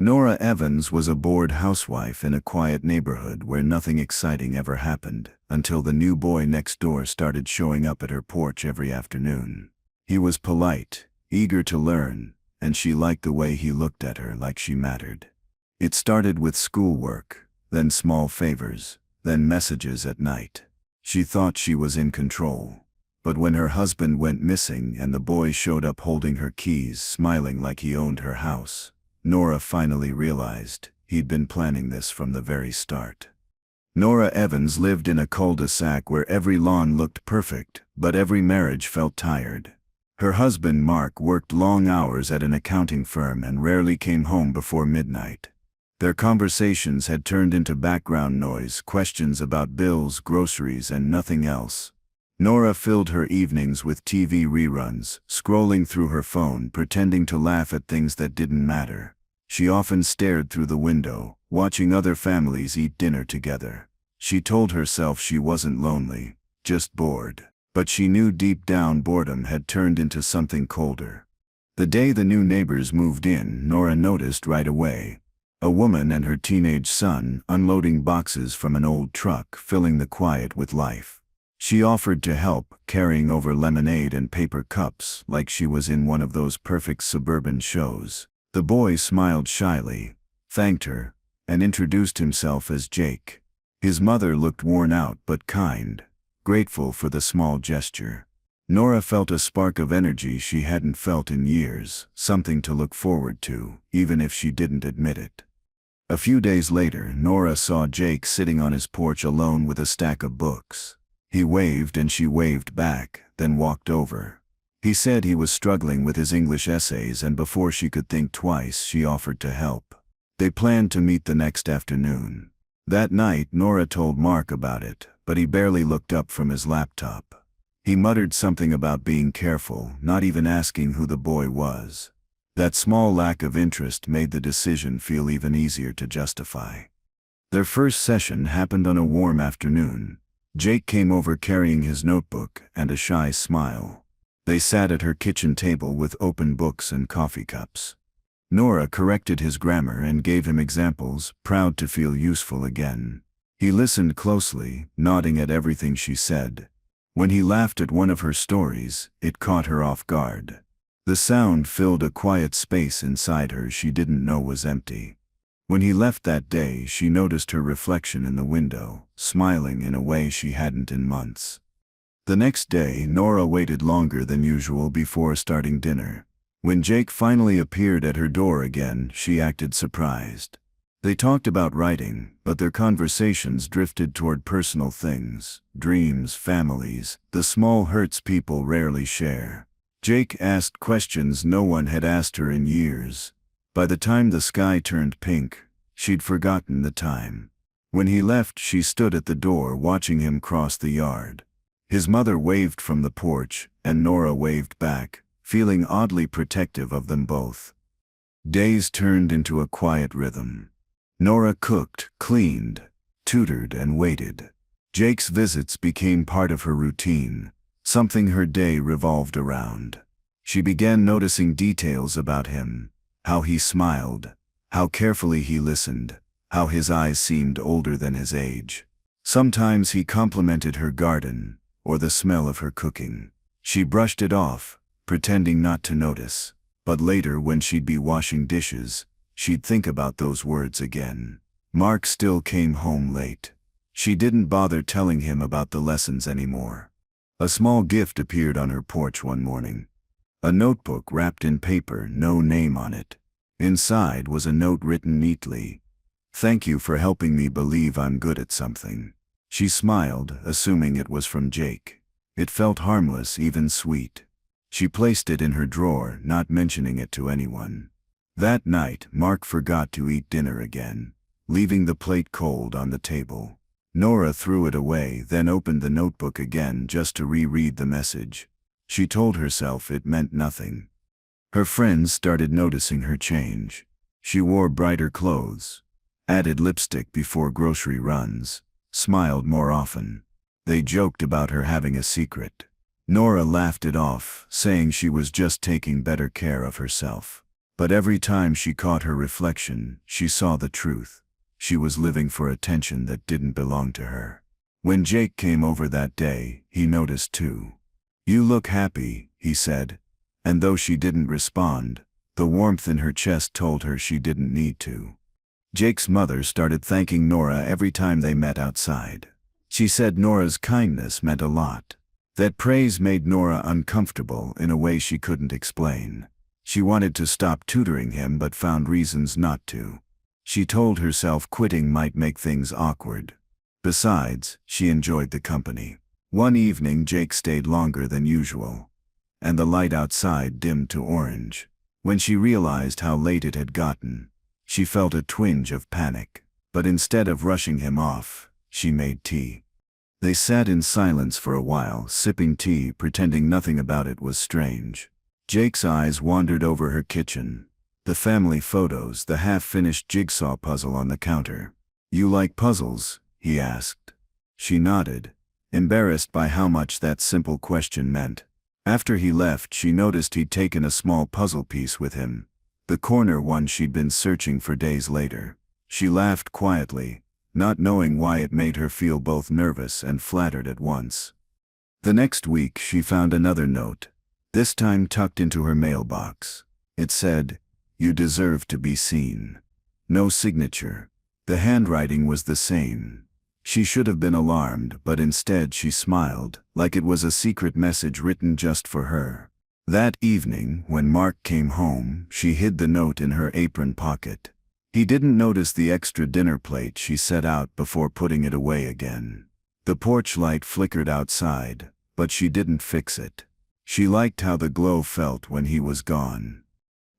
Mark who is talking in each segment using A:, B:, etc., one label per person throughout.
A: Nora Evans was a bored housewife in a quiet neighborhood where nothing exciting ever happened, until the new boy next door started showing up at her porch every afternoon. He was polite, eager to learn, and she liked the way he looked at her like she mattered. It started with schoolwork, then small favors, then messages at night. She thought she was in control. But when her husband went missing and the boy showed up holding her keys, smiling like he owned her house, Nora finally realized he'd been planning this from the very start. Nora Evans lived in a cul-de-sac where every lawn looked perfect, but every marriage felt tired. Her husband Mark worked long hours at an accounting firm and rarely came home before midnight. Their conversations had turned into background noise, questions about bills, groceries, and nothing else. Nora filled her evenings with TV reruns, scrolling through her phone, pretending to laugh at things that didn't matter. She often stared through the window, watching other families eat dinner together. She told herself she wasn't lonely, just bored. But she knew deep down boredom had turned into something colder. The day the new neighbors moved in, Nora noticed right away. A woman and her teenage son unloading boxes from an old truck, filling the quiet with life. She offered to help, carrying over lemonade and paper cups like she was in one of those perfect suburban shows. The boy smiled shyly, thanked her, and introduced himself as Jake. His mother looked worn out but kind, grateful for the small gesture. Nora felt a spark of energy she hadn't felt in years, something to look forward to, even if she didn't admit it. A few days later, Nora saw Jake sitting on his porch alone with a stack of books. He waved and she waved back, then walked over. He said he was struggling with his English essays, and before she could think twice, she offered to help. They planned to meet the next afternoon. That night, Nora told Mark about it, but he barely looked up from his laptop. He muttered something about being careful, not even asking who the boy was. That small lack of interest made the decision feel even easier to justify. Their first session happened on a warm afternoon. Jake came over carrying his notebook and a shy smile. They sat at her kitchen table with open books and coffee cups. Nora corrected his grammar and gave him examples, proud to feel useful again. He listened closely, nodding at everything she said. When he laughed at one of her stories, it caught her off guard. The sound filled a quiet space inside her she didn't know was empty. When he left that day, she noticed her reflection in the window, smiling in a way she hadn't in months. The next day, Nora waited longer than usual before starting dinner. When Jake finally appeared at her door again, she acted surprised. They talked about writing, but their conversations drifted toward personal things, dreams, families, the small hurts people rarely share. Jake asked questions no one had asked her in years. By the time the sky turned pink, she'd forgotten the time. When he left, she stood at the door watching him cross the yard. His mother waved from the porch, and Nora waved back, feeling oddly protective of them both. Days turned into a quiet rhythm. Nora cooked, cleaned, tutored, and waited. Jake's visits became part of her routine, something her day revolved around. She began noticing details about him. How he smiled, how carefully he listened, how his eyes seemed older than his age. Sometimes he complimented her garden, or the smell of her cooking. She brushed it off, pretending not to notice. But later, when she'd be washing dishes, she'd think about those words again. Mark still came home late. She didn't bother telling him about the lessons anymore. A small gift appeared on her porch one morning. A notebook wrapped in paper, no name on it. Inside was a note written neatly. "Thank you for helping me believe I'm good at something." She smiled, assuming it was from Jake. It felt harmless, even sweet. She placed it in her drawer, not mentioning it to anyone. That night, Mark forgot to eat dinner again, leaving the plate cold on the table. Nora threw it away, then opened the notebook again just to reread the message. She told herself it meant nothing. Her friends started noticing her change. She wore brighter clothes, added lipstick before grocery runs, smiled more often. They joked about her having a secret. Nora laughed it off, saying she was just taking better care of herself. But every time she caught her reflection, she saw the truth. She was living for attention that didn't belong to her. When Jake came over that day, he noticed too. "You look happy," he said. And though she didn't respond, the warmth in her chest told her she didn't need to. Jake's mother started thanking Nora every time they met outside. She said Nora's kindness meant a lot. That praise made Nora uncomfortable in a way she couldn't explain. She wanted to stop tutoring him but found reasons not to. She told herself quitting might make things awkward. Besides, she enjoyed the company. One evening Jake stayed longer than usual, and the light outside dimmed to orange. When she realized how late it had gotten, she felt a twinge of panic. But instead of rushing him off, she made tea. They sat in silence for a while, sipping tea, pretending nothing about it was strange. Jake's eyes wandered over her kitchen. The family photos, the half-finished jigsaw puzzle on the counter. "You like puzzles?" he asked. She nodded, embarrassed by how much that simple question meant. After he left, she noticed he'd taken a small puzzle piece with him, the corner one she'd been searching for days later. She laughed quietly, not knowing why it made her feel both nervous and flattered at once. The next week she found another note, this time tucked into her mailbox. It said, "You deserve to be seen." No signature. The handwriting was the same. She should have been alarmed, but instead she smiled, like it was a secret message written just for her. That evening, when Mark came home, she hid the note in her apron pocket. He didn't notice the extra dinner plate she set out before putting it away again. The porch light flickered outside, but she didn't fix it. She liked how the glow felt when he was gone.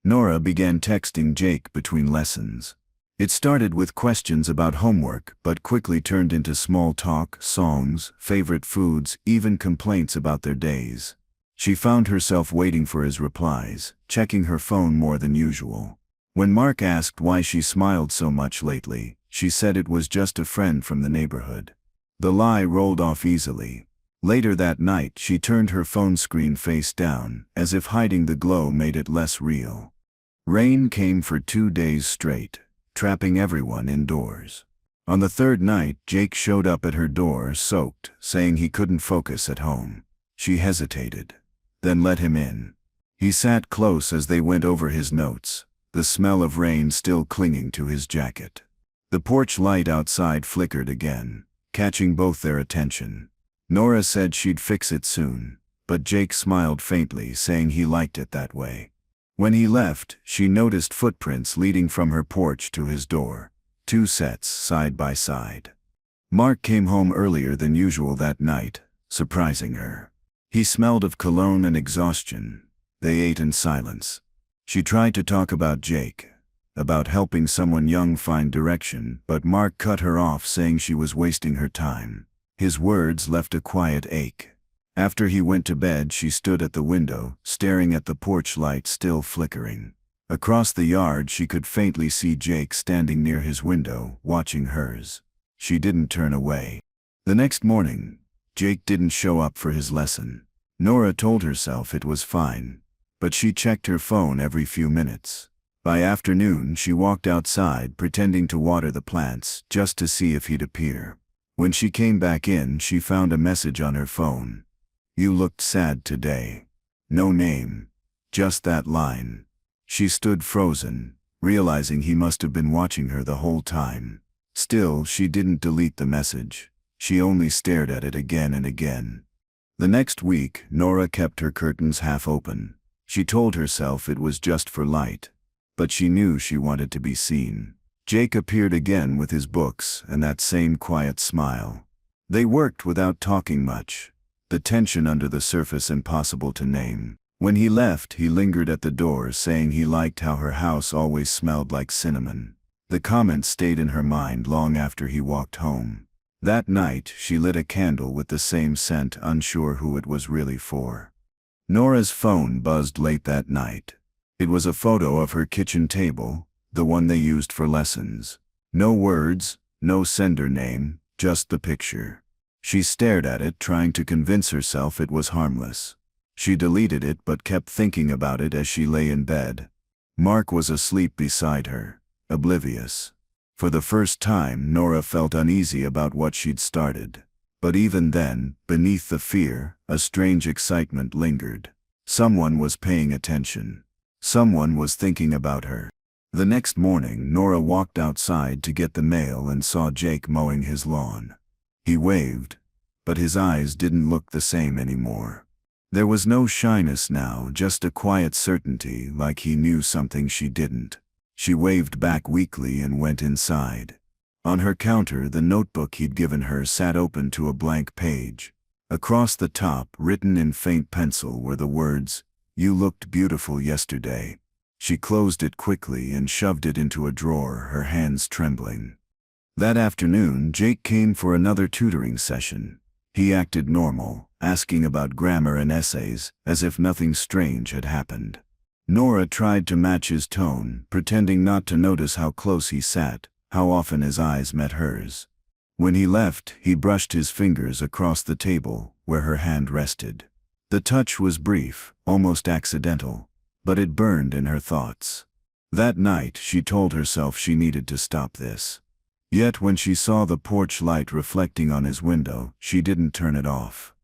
A: Nora began texting Jake between lessons. It started with questions about homework, but quickly turned into small talk, songs, favorite foods, even complaints about their days. She found herself waiting for his replies, checking her phone more than usual. When Mark asked why she smiled so much lately, she said it was just a friend from the neighborhood. The lie rolled off easily. Later that night, she turned her phone screen face down, as if hiding the glow made it less real. Rain came for 2 days straight, trapping everyone indoors. On the third night, Jake showed up at her door soaked, saying he couldn't focus at home. She hesitated, then let him in. He sat close as they went over his notes, the smell of rain still clinging to his jacket. The porch light outside flickered again, catching both their attention. Nora said she'd fix it soon, but Jake smiled faintly, saying he liked it that way. When he left, she noticed footprints leading from her porch to his door, 2 sets side by side. Mark came home earlier than usual that night, surprising her. He smelled of cologne and exhaustion. They ate in silence. She tried to talk about Jake, about helping someone young find direction, but Mark cut her off, saying she was wasting her time. His words left a quiet ache. After he went to bed, she stood at the window, staring at the porch light still flickering. Across the yard, she could faintly see Jake standing near his window, watching hers. She didn't turn away. The next morning, Jake didn't show up for his lesson. Nora told herself it was fine, but she checked her phone every few minutes. By afternoon, she walked outside, pretending to water the plants, just to see if he'd appear. When she came back in, she found a message on her phone. "You looked sad today." No name, just that line. She stood frozen, realizing he must have been watching her the whole time. Still, she didn't delete the message. She only stared at it again and again. The next week, Nora kept her curtains half open. She told herself it was just for light, but she knew she wanted to be seen. Jake appeared again with his books and that same quiet smile. They worked without talking much, the tension under the surface impossible to name. When he left, he lingered at the door, saying he liked how her house always smelled like cinnamon. The comment stayed in her mind long after he walked home. That night, she lit a candle with the same scent, unsure who it was really for. Nora's phone buzzed late that night. It was a photo of her kitchen table, the one they used for lessons. No words, no sender name, just the picture. She stared at it, trying to convince herself it was harmless. She deleted it but kept thinking about it as she lay in bed. Mark was asleep beside her, oblivious. For the first time, Nora felt uneasy about what she'd started. But even then, beneath the fear, a strange excitement lingered. Someone was paying attention. Someone was thinking about her. The next morning, Nora walked outside to get the mail and saw Jake mowing his lawn. He waved, but his eyes didn't look the same anymore. There was no shyness now, just a quiet certainty, like he knew something she didn't. She waved back weakly and went inside. On her counter, the notebook he'd given her sat open to a blank page. Across the top, written in faint pencil, were the words, "You looked beautiful yesterday." She closed it quickly and shoved it into a drawer, her hands trembling. That afternoon, Jake came for another tutoring session. He acted normal, asking about grammar and essays, as if nothing strange had happened. Nora tried to match his tone, pretending not to notice how close he sat, how often his eyes met hers. When he left, he brushed his fingers across the table, where her hand rested. The touch was brief, almost accidental, but it burned in her thoughts. That night, she told herself she needed to stop this. Yet when she saw the porch light reflecting on his window, she didn't turn it off.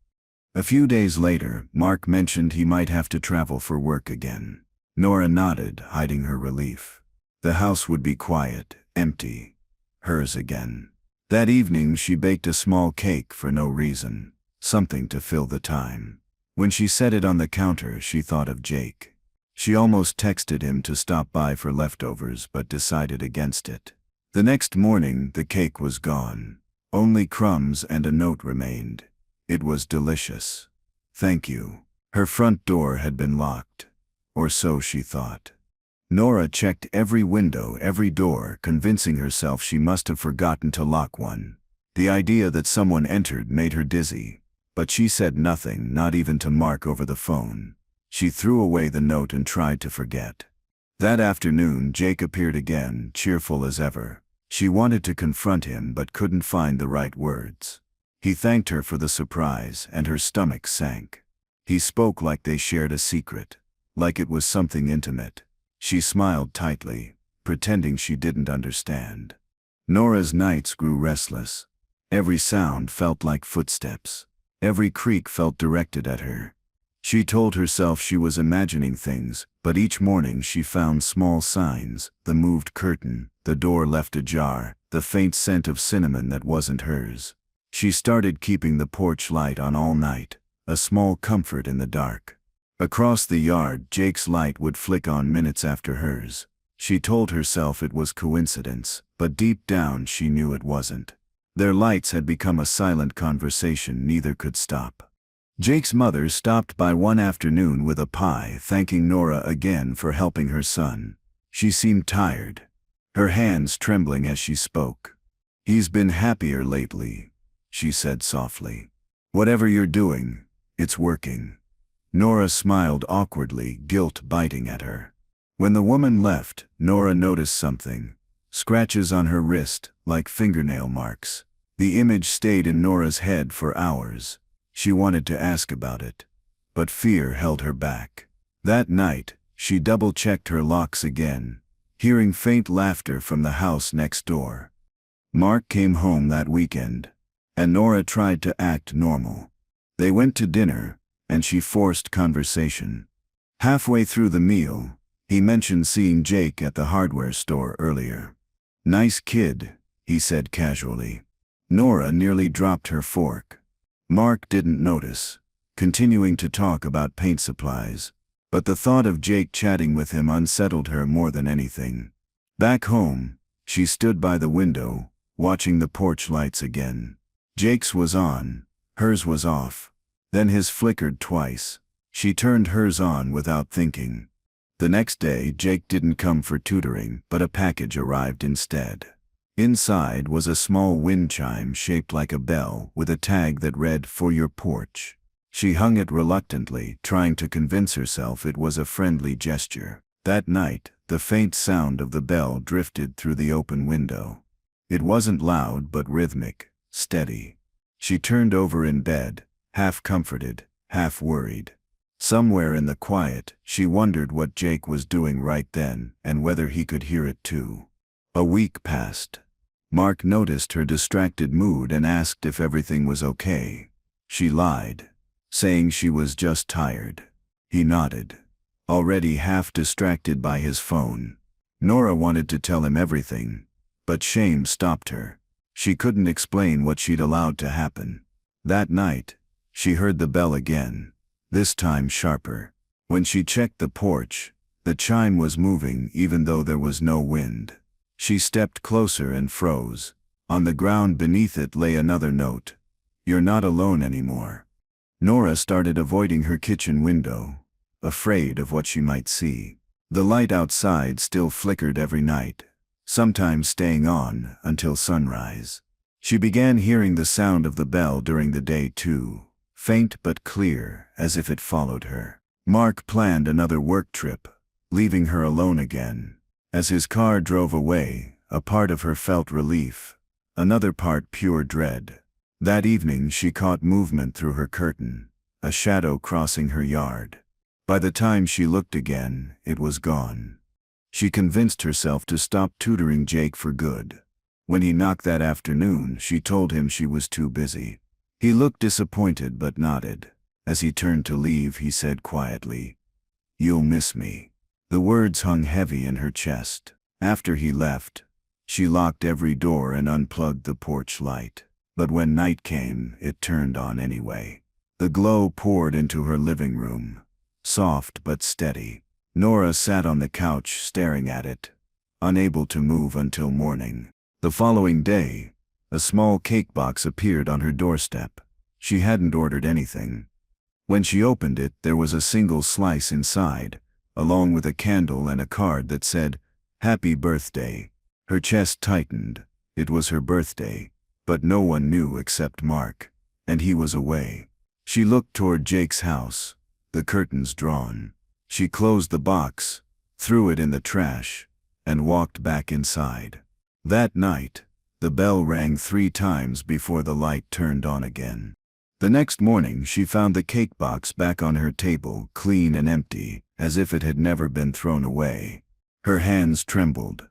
A: A few days later, Mark mentioned he might have to travel for work again. Nora nodded, hiding her relief. The house would be quiet, empty. Hers again. That evening she baked a small cake for no reason, something to fill the time. When she set it on the counter, she thought of Jake. She almost texted him to stop by for leftovers, but decided against it. The next morning, the cake was gone. Only crumbs and a note remained. It was delicious. "Thank you." Her front door had been locked. Or so she thought. Nora checked every window, every door, convincing herself she must have forgotten to lock one. The idea that someone entered made her dizzy. But she said nothing, not even to Mark over the phone. She threw away the note and tried to forget. That afternoon, Jake appeared again, cheerful as ever. She wanted to confront him but couldn't find the right words. He thanked her for the surprise, and her stomach sank. He spoke like they shared a secret, like it was something intimate. She smiled tightly, pretending she didn't understand. Nora's nights grew restless. Every sound felt like footsteps. Every creak felt directed at her. She told herself she was imagining things, but each morning she found small signs: the moved curtain, the door left ajar, the faint scent of cinnamon that wasn't hers. She started keeping the porch light on all night, a small comfort in the dark. Across the yard, Jake's light would flick on minutes after hers. She told herself it was coincidence, but deep down she knew it wasn't. Their lights had become a silent conversation neither could stop. Jake's mother stopped by one afternoon with a pie, thanking Nora again for helping her son. She seemed tired, her hands trembling as she spoke. "He's been happier lately," she said softly. "Whatever you're doing, it's working." Nora smiled awkwardly, guilt biting at her. When the woman left, Nora noticed something. Scratches on her wrist, like fingernail marks. The image stayed in Nora's head for hours. She wanted to ask about it, but fear held her back. That night, she double-checked her locks again, hearing faint laughter from the house next door. Mark came home that weekend, and Nora tried to act normal. They went to dinner, and she forced conversation. Halfway through the meal, he mentioned seeing Jake at the hardware store earlier. "Nice kid," he said casually. Nora nearly dropped her fork. Mark didn't notice, continuing to talk about paint supplies, but the thought of Jake chatting with him unsettled her more than anything. Back home, she stood by the window, watching the porch lights again. Jake's was on, hers was off. Then his flickered twice. She turned hers on without thinking. The next day, Jake didn't come for tutoring, but a package arrived instead. Inside was a small wind chime shaped like a bell with a tag that read, "For your porch." She hung it reluctantly, trying to convince herself it was a friendly gesture. That night, the faint sound of the bell drifted through the open window. It wasn't loud but rhythmic, steady. She turned over in bed, half comforted, half worried. Somewhere in the quiet, she wondered what Jake was doing right then and whether he could hear it too. A week passed. Mark noticed her distracted mood and asked if everything was okay. She lied, saying she was just tired. He nodded, already half distracted by his phone. Nora wanted to tell him everything, but shame stopped her. She couldn't explain what she'd allowed to happen. That night, she heard the bell again, this time sharper. When she checked the porch, the chime was moving even though there was no wind. She stepped closer and froze. On the ground beneath it lay another note. "You're not alone anymore." Nora started avoiding her kitchen window, afraid of what she might see. The light outside still flickered every night, sometimes staying on until sunrise. She began hearing the sound of the bell during the day too, faint but clear, as if it followed her. Mark planned another work trip, leaving her alone again. As his car drove away, a part of her felt relief, another part pure dread. That evening she caught movement through her curtain, a shadow crossing her yard. By the time she looked again, it was gone. She convinced herself to stop tutoring Jake for good. When he knocked that afternoon, she told him she was too busy. He looked disappointed but nodded. As he turned to leave, he said quietly, "You'll miss me." The words hung heavy in her chest. After he left, she locked every door and unplugged the porch light. But when night came, it turned on anyway. The glow poured into her living room, soft but steady. Nora sat on the couch staring at it, unable to move until morning. The following day, a small cake box appeared on her doorstep. She hadn't ordered anything. When she opened it, there was a single slice inside, along with a candle and a card that said, "Happy birthday." Her chest tightened. It was her birthday, but no one knew except Mark, and he was away. She looked toward Jake's house, the curtains drawn. She closed the box, threw it in the trash, and walked back inside. That night, the bell rang 3 times before the light turned on again. The next morning she found the cake box back on her table, clean and empty, as if it had never been thrown away. Her hands trembled.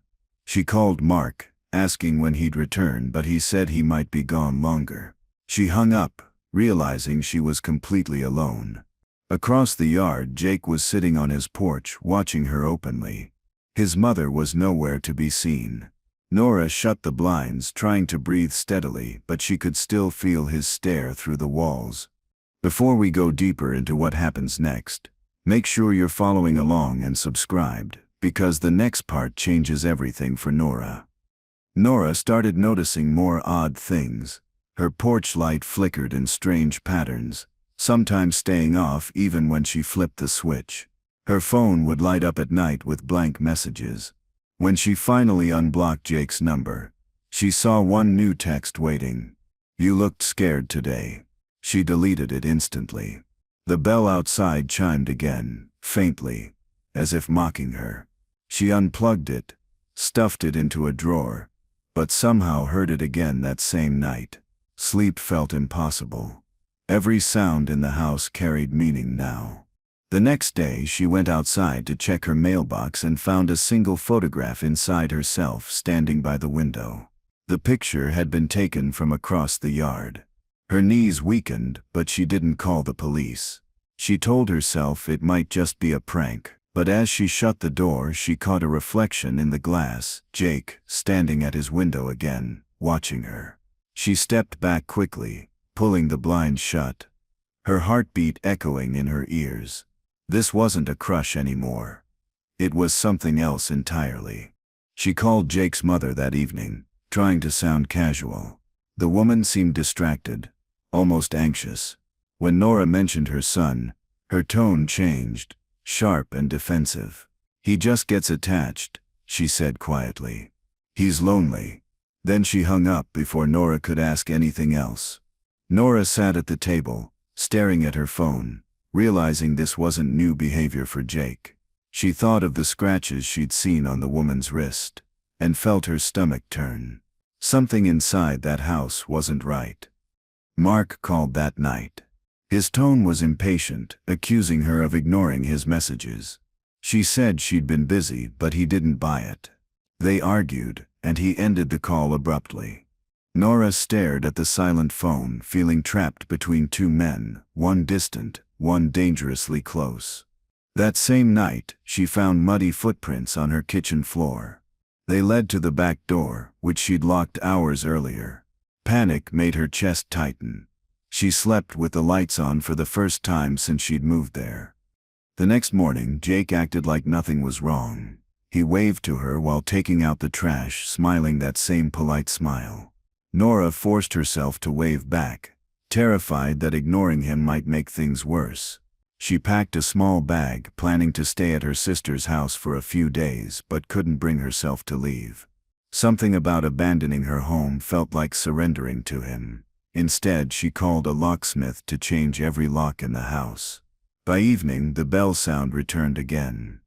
A: She called Mark, asking when he'd return, but he said he might be gone longer. She hung up, realizing she was completely alone. Across the yard, Jake was sitting on his porch, watching her openly. His mother was nowhere to be seen. Nora shut the blinds, trying to breathe steadily, but she could still feel his stare through the walls. Before we go deeper into what happens next, make sure you're following along and subscribed, because the next part changes everything for Nora. Nora started noticing more odd things. Her porch light flickered in strange patterns, sometimes staying off even when she flipped the switch. Her phone would light up at night with blank messages. When she finally unblocked Jake's number, she saw one new text waiting. "You looked scared today." She deleted it instantly. The bell outside chimed again, faintly, as if mocking her. She unplugged it, stuffed it into a drawer, but somehow heard it again that same night. Sleep felt impossible. Every sound in the house carried meaning now. The next day she went outside to check her mailbox and found a single photograph inside herself standing by the window. The picture had been taken from across the yard. Her knees weakened, but she didn't call the police. She told herself it might just be a prank, but as she shut the door she caught a reflection in the glass, Jake, standing at his window again, watching her. She stepped back quickly, pulling the blinds shut, her heartbeat echoing in her ears. This wasn't a crush anymore. It was something else entirely. She called Jake's mother that evening, trying to sound casual. The woman seemed distracted, almost anxious. When Nora mentioned her son, her tone changed, sharp and defensive. "He just gets attached," she said quietly. "He's lonely." Then she hung up before Nora could ask anything else. Nora sat at the table, staring at her phone, realizing this wasn't new behavior for Jake. She thought of the scratches she'd seen on the woman's wrist, and felt her stomach turn. Something inside that house wasn't right. Mark called that night. His tone was impatient, accusing her of ignoring his messages. She said she'd been busy, but he didn't buy it. They argued, and he ended the call abruptly. Nora stared at the silent phone, feeling trapped between two men, one distant, one dangerously close. That same night, she found muddy footprints on her kitchen floor. They led to the back door, which she'd locked hours earlier. Panic made her chest tighten. She slept with the lights on for the first time since she'd moved there. The next morning, Jake acted like nothing was wrong. He waved to her while taking out the trash, smiling that same polite smile. Nora forced herself to wave back, terrified that ignoring him might make things worse. She packed a small bag, planning to stay at her sister's house for a few days, but couldn't bring herself to leave. Something about abandoning her home felt like surrendering to him. Instead, she called a locksmith to change every lock in the house. By evening, the bell sound returned again.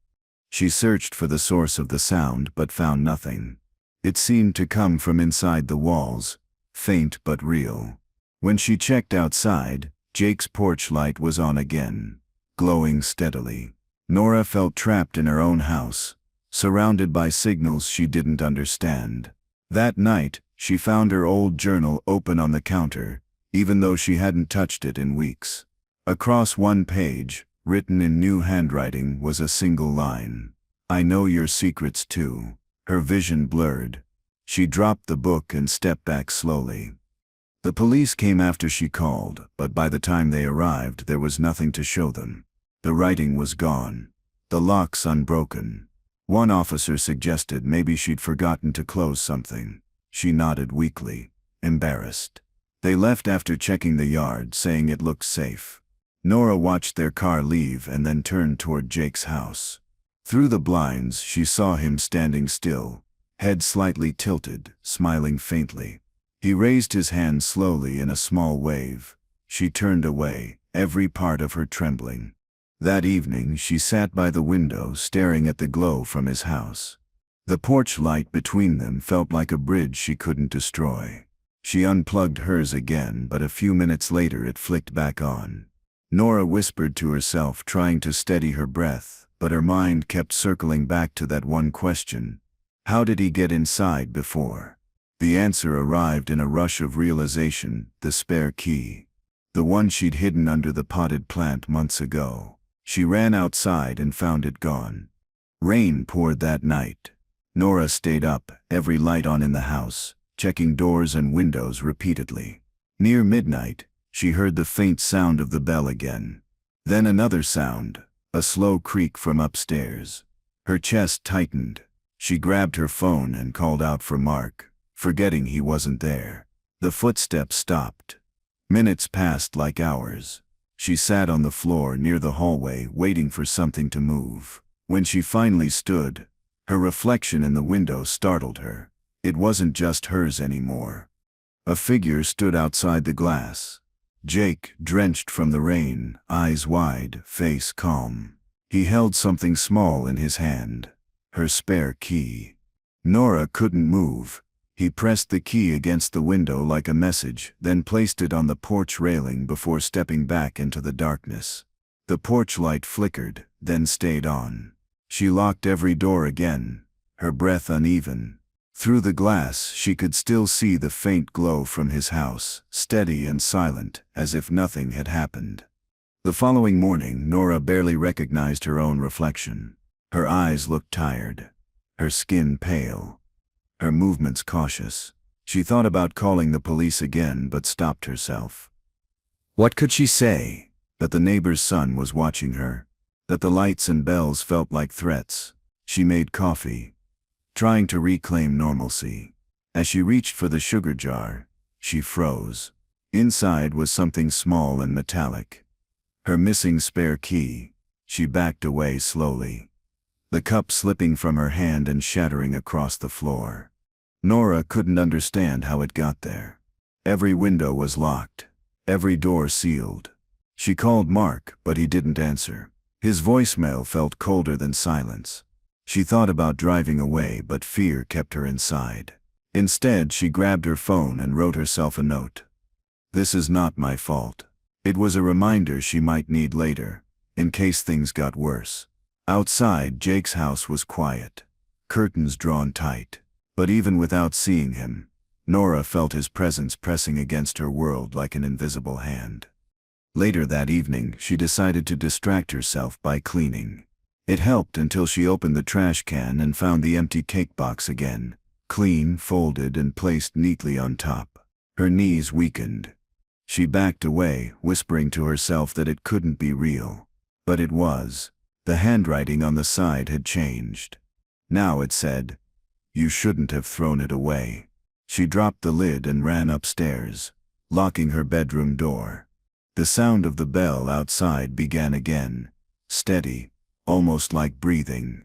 A: She searched for the source of the sound but found nothing. It seemed to come from inside the walls, faint but real. When she checked outside, Jake's porch light was on again, glowing steadily. Nora felt trapped in her own house, surrounded by signals she didn't understand. That night, she found her old journal open on the counter, even though she hadn't touched it in weeks. Across one page, written in new handwriting, was a single line. "I know your secrets too." Her vision blurred. She dropped the book and stepped back slowly. The police came after she called, but by the time they arrived, there was nothing to show them. The writing was gone, the locks unbroken. One officer suggested maybe she'd forgotten to close something. She nodded weakly, embarrassed. They left after checking the yard, saying it looked safe. Nora watched their car leave and then turned toward Jake's house. Through the blinds, she saw him standing still, head slightly tilted, smiling faintly. He raised his hand slowly in a small wave. She turned away, every part of her trembling. That evening, she sat by the window, staring at the glow from his house. The porch light between them felt like a bridge she couldn't destroy. She unplugged hers again, but a few minutes later it flicked back on. Nora whispered to herself, trying to steady her breath, but her mind kept circling back to that one question. How did he get inside before? The answer arrived in a rush of realization: the spare key. The one she'd hidden under the potted plant months ago. She ran outside and found it gone. Rain poured that night. Nora stayed up, every light on in the house, checking doors and windows repeatedly. Near midnight, she heard the faint sound of the bell again. Then another sound, a slow creak from upstairs. Her chest tightened. She grabbed her phone and called out for Mark, forgetting he wasn't there. The footsteps stopped. Minutes passed like hours. She sat on the floor near the hallway, waiting for something to move. When she finally stood, her reflection in the window startled her. It wasn't just hers anymore. A figure stood outside the glass. Jake, drenched from the rain, eyes wide, face calm. He held something small in his hand. Her spare key. Nora couldn't move. He pressed the key against the window like a message, then placed it on the porch railing before stepping back into the darkness. The porch light flickered, then stayed on. She locked every door again, her breath uneven. Through the glass, she could still see the faint glow from his house, steady and silent, as if nothing had happened. The following morning, Nora barely recognized her own reflection. Her eyes looked tired, her skin pale, her movements cautious. She thought about calling the police again, but stopped herself. What could she say? That the neighbor's son was watching her? That the lights and bells felt like threats? She made coffee, trying to reclaim normalcy. As she reached for the sugar jar, she froze. Inside was something small and metallic. Her missing spare key. She backed away slowly, the cup slipping from her hand and shattering across the floor. Nora couldn't understand how it got there. Every window was locked, every door sealed. She called Mark, but he didn't answer. His voicemail felt colder than silence. She thought about driving away, but fear kept her inside. Instead, she grabbed her phone and wrote herself a note. "This is not my fault. It was a reminder she might need later, in case things got worse. Outside, Jake's house was quiet, curtains drawn tight. But even without seeing him, Nora felt his presence pressing against her world like an invisible hand. Later that evening, she decided to distract herself by cleaning. It helped until she opened the trash can and found the empty cake box again, clean, folded, and placed neatly on top. Her knees weakened. She backed away, whispering to herself that it couldn't be real. But it was. The handwriting on the side had changed. Now it said, "You shouldn't have thrown it away." She dropped the lid and ran upstairs, locking her bedroom door. The sound of the bell outside began again, steady, almost like breathing.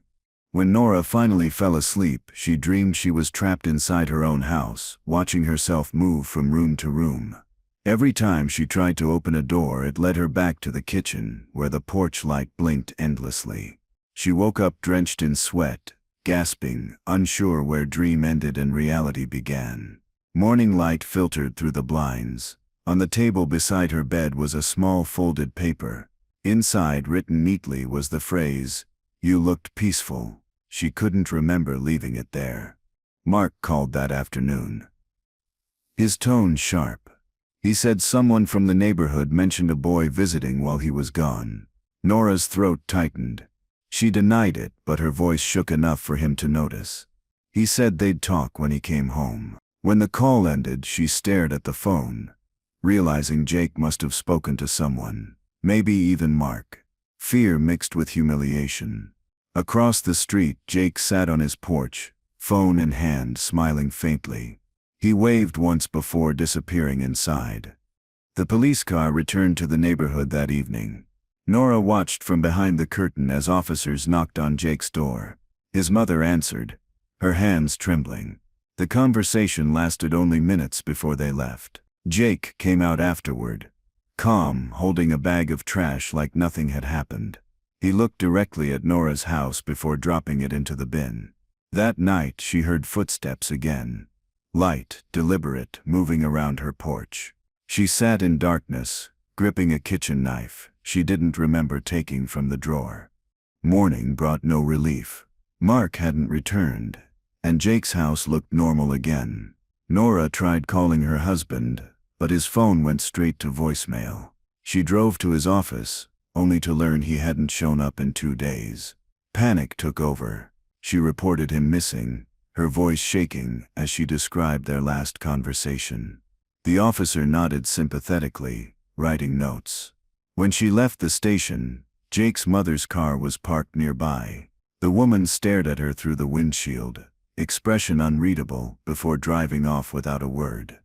A: When Nora finally fell asleep, she dreamed she was trapped inside her own house, watching herself move from room to room. Every time she tried to open a door, it led her back to the kitchen, where the porch light blinked endlessly. She woke up drenched in sweat, gasping, unsure where dream ended and reality began. Morning light filtered through the blinds. On the table beside her bed was a small folded paper. Inside, written neatly, was the phrase, "You looked peaceful." She couldn't remember leaving it there. Mark called that afternoon. His tone sharp. He said someone from the neighborhood mentioned a boy visiting while he was gone. Nora's throat tightened. She denied it, but her voice shook enough for him to notice. He said they'd talk when he came home. When the call ended, she stared at the phone, realizing Jake must have spoken to someone, maybe even Mark. Fear mixed with humiliation. Across the street, Jake sat on his porch, phone in hand, smiling faintly. He waved once before disappearing inside. The police car returned to the neighborhood that evening. Nora watched from behind the curtain as officers knocked on Jake's door. His mother answered, her hands trembling. The conversation lasted only minutes before they left. Jake came out afterward, calm, holding a bag of trash like nothing had happened. He looked directly at Nora's house before dropping it into the bin. That night she heard footsteps again. Light, deliberate, moving around her porch. She sat in darkness, gripping a kitchen knife she didn't remember taking from the drawer. Morning brought no relief. Mark hadn't returned, and Jake's house looked normal again. Nora tried calling her husband, but his phone went straight to voicemail. She drove to his office, only to learn he hadn't shown up in 2 days. Panic took over. She reported him missing, her voice shaking as she described their last conversation. The officer nodded sympathetically, writing notes. When she left the station, Jake's mother's car was parked nearby. The woman stared at her through the windshield, expression unreadable, before driving off without a word.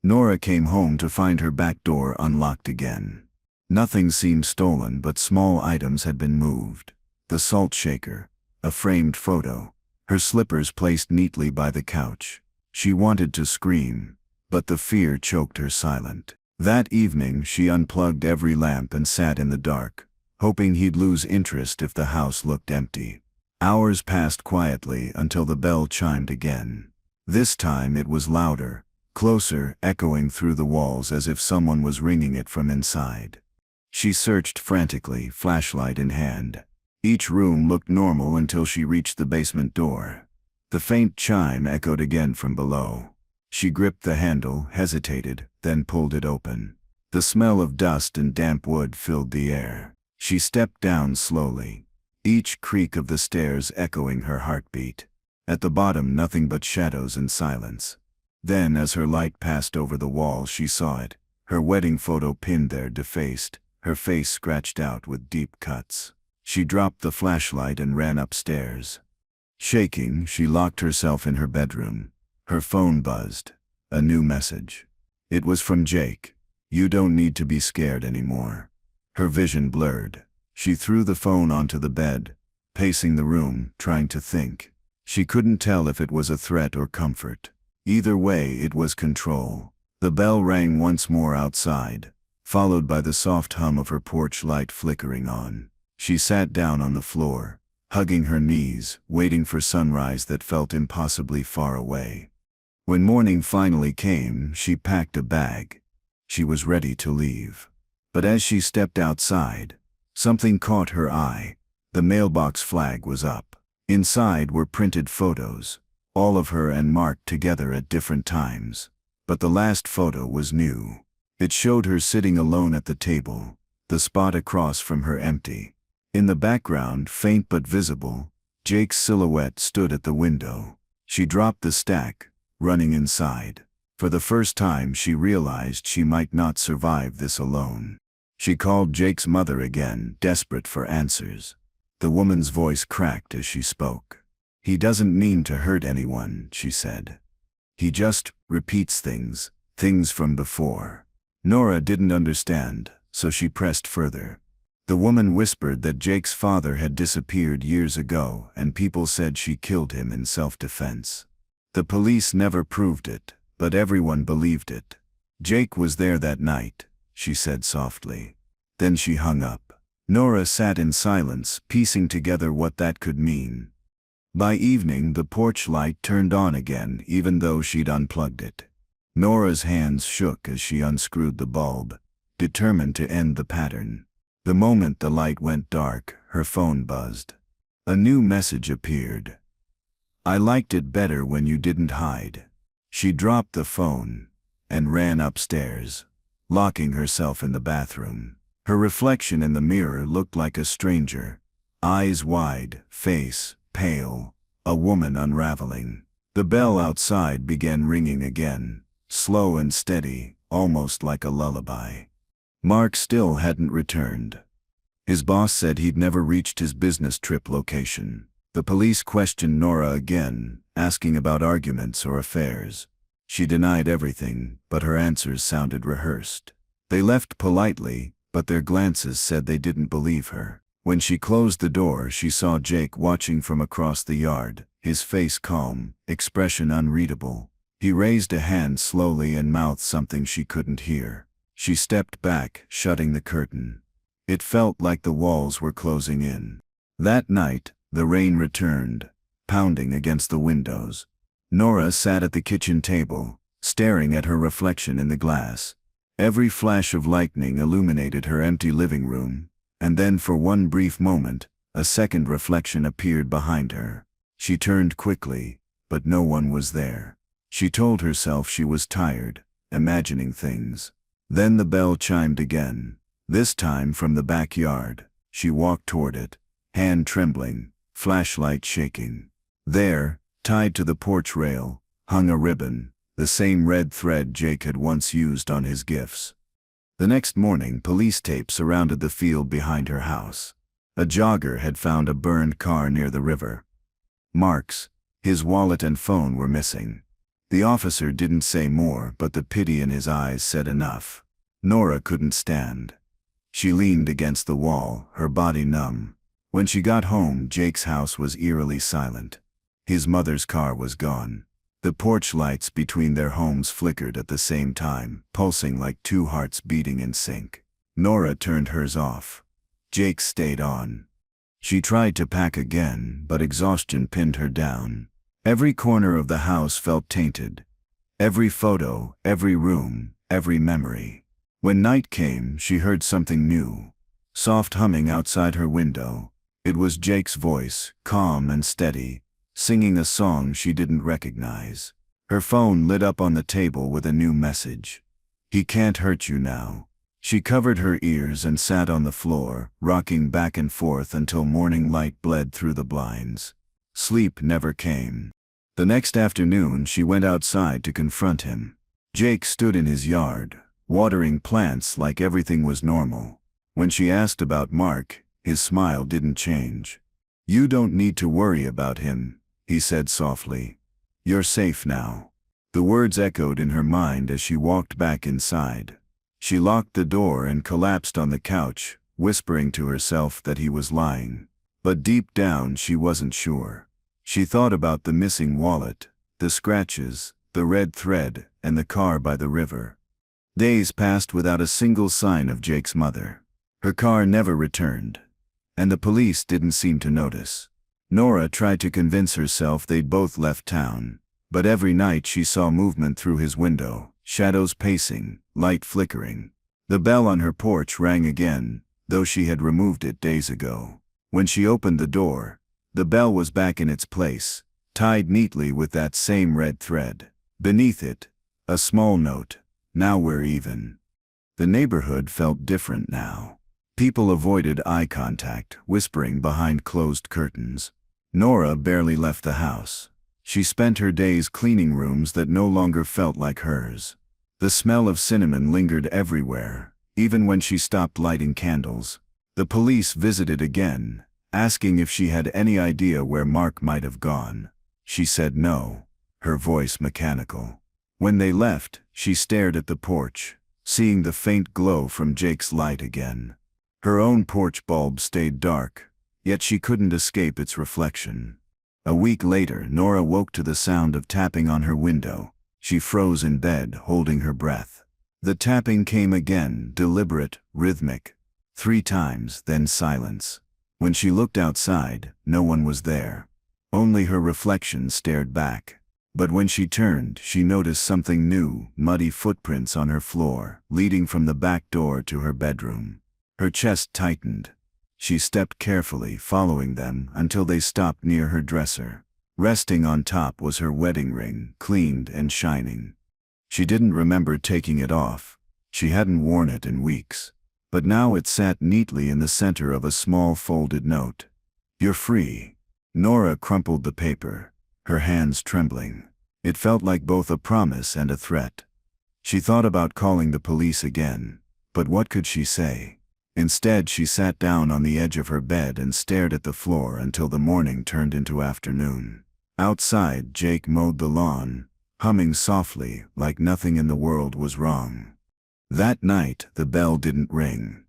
A: Nora came home to find her back door unlocked again. Nothing seemed stolen, but small items had been moved. The salt shaker, a framed photo, her slippers placed neatly by the couch. She wanted to scream, but the fear choked her silent. That evening she unplugged every lamp and sat in the dark, hoping he'd lose interest if the house looked empty. Hours passed quietly until the bell chimed again. This time it was louder, closer, echoing through the walls as if someone was ringing it from inside. She searched frantically, flashlight in hand. Each room looked normal until she reached the basement door. The faint chime echoed again from below. She gripped the handle, hesitated, then pulled it open. The smell of dust and damp wood filled the air. She stepped down slowly, each creak of the stairs echoing her heartbeat. At the bottom, nothing but shadows and silence. Then, as her light passed over the wall, she saw it, her wedding photo pinned there, defaced, her face scratched out with deep cuts. She dropped the flashlight and ran upstairs. Shaking, she locked herself in her bedroom. Her phone buzzed. A new message. It was from Jake. "You don't need to be scared anymore." Her vision blurred. She threw the phone onto the bed, pacing the room, trying to think. She couldn't tell if it was a threat or comfort. Either way, it was control. The bell rang once more outside, followed by the soft hum of her porch light flickering on. She sat down on the floor, hugging her knees, waiting for sunrise that felt impossibly far away. When morning finally came, she packed a bag. She was ready to leave. But as she stepped outside, something caught her eye. The mailbox flag was up. Inside were printed photos, all of her and Mark together at different times. But the last photo was new. It showed her sitting alone at the table, the spot across from her empty. In the background, faint but visible, Jake's silhouette stood at the window. She dropped the stack, running inside. For the first time she realized she might not survive this alone. She called Jake's mother again, desperate for answers. The woman's voice cracked as she spoke. "He doesn't mean to hurt anyone," she said. "He just repeats things from before." Nora didn't understand, so she pressed further. The woman whispered that Jake's father had disappeared years ago and people said she killed him in self-defense. The police never proved it, but everyone believed it. "Jake was there that night," she said softly. Then she hung up. Nora sat in silence, piecing together what that could mean. By evening the porch light turned on again, even though she'd unplugged it. Nora's hands shook as she unscrewed the bulb, determined to end the pattern. The moment the light went dark, her phone buzzed. A new message appeared. "I liked it better when you didn't hide." She dropped the phone and ran upstairs, locking herself in the bathroom. Her reflection in the mirror looked like a stranger, eyes wide, face pale, a woman unraveling. The bell outside began ringing again, slow and steady, almost like a lullaby. Mark still hadn't returned. His boss said he'd never reached his business trip location. The police questioned Nora again, asking about arguments or affairs. She denied everything, but her answers sounded rehearsed. They left politely, but their glances said they didn't believe her. When she closed the door, she saw Jake watching from across the yard, his face calm, expression unreadable. He raised a hand slowly and mouthed something she couldn't hear. She stepped back, shutting the curtain. It felt like the walls were closing in. That night, the rain returned, pounding against the windows. Nora sat at the kitchen table, staring at her reflection in the glass. Every flash of lightning illuminated her empty living room, and then for one brief moment, a second reflection appeared behind her. She turned quickly, but no one was there. She told herself she was tired, imagining things. Then the bell chimed again, this time from the backyard. She walked toward it, hand trembling, flashlight shaking. There, tied to the porch rail, hung a ribbon, the same red thread Jake had once used on his gifts. The next morning, police tape surrounded the field behind her house. A jogger had found a burned car near the river. Mark's, his wallet and phone were missing. The officer didn't say more, but the pity in his eyes said enough. Nora couldn't stand. She leaned against the wall, her body numb. When she got home, Jake's house was eerily silent. His mother's car was gone. The porch lights between their homes flickered at the same time, pulsing like two hearts beating in sync. Nora turned hers off. Jake stayed on. She tried to pack again, but exhaustion pinned her down. Every corner of the house felt tainted. Every photo, every room, every memory. When night came, she heard something new. Soft humming outside her window. It was Jake's voice, calm and steady, singing a song she didn't recognize. Her phone lit up on the table with a new message. "He can't hurt you now." She covered her ears and sat on the floor, rocking back and forth until morning light bled through the blinds. Sleep never came. The next afternoon she went outside to confront him. Jake stood in his yard, watering plants like everything was normal. When she asked about Mark, his smile didn't change. "You don't need to worry about him," he said softly. "You're safe now." The words echoed in her mind as she walked back inside. She locked the door and collapsed on the couch, whispering to herself that he was lying. But deep down she wasn't sure. She thought about the missing wallet, the scratches, the red thread, and the car by the river. Days passed without a single sign of Jake's mother. Her car never returned, and the police didn't seem to notice. Nora tried to convince herself they'd both left town, but every night she saw movement through his window, shadows pacing, light flickering. The bell on her porch rang again, though she had removed it days ago. When she opened the door, the bell was back in its place, tied neatly with that same red thread. Beneath it, a small note, "Now we're even." The neighborhood felt different now. People avoided eye contact, whispering behind closed curtains. Nora barely left the house. She spent her days cleaning rooms that no longer felt like hers. The smell of cinnamon lingered everywhere, even when she stopped lighting candles. The police visited again, asking if she had any idea where Mark might have gone. She said no, her voice mechanical. When they left, she stared at the porch, seeing the faint glow from Jake's light again. Her own porch bulb stayed dark, yet she couldn't escape its reflection. A week later, Nora woke to the sound of tapping on her window. She froze in bed, holding her breath. The tapping came again, deliberate, rhythmic. 3 times, then silence. When she looked outside, no one was there. Only her reflection stared back. But when she turned, she noticed something new, muddy footprints on her floor, leading from the back door to her bedroom. Her chest tightened. She stepped carefully, following them until they stopped near her dresser. Resting on top was her wedding ring, cleaned and shining. She didn't remember taking it off. She hadn't worn it in weeks. But now it sat neatly in the center of a small folded note. "You're free." Nora crumpled the paper, her hands trembling. It felt like both a promise and a threat. She thought about calling the police again, but what could she say? Instead, she sat down on the edge of her bed and stared at the floor until the morning turned into afternoon. Outside, Jake mowed the lawn, humming softly like nothing in the world was wrong. That night, the bell didn't ring.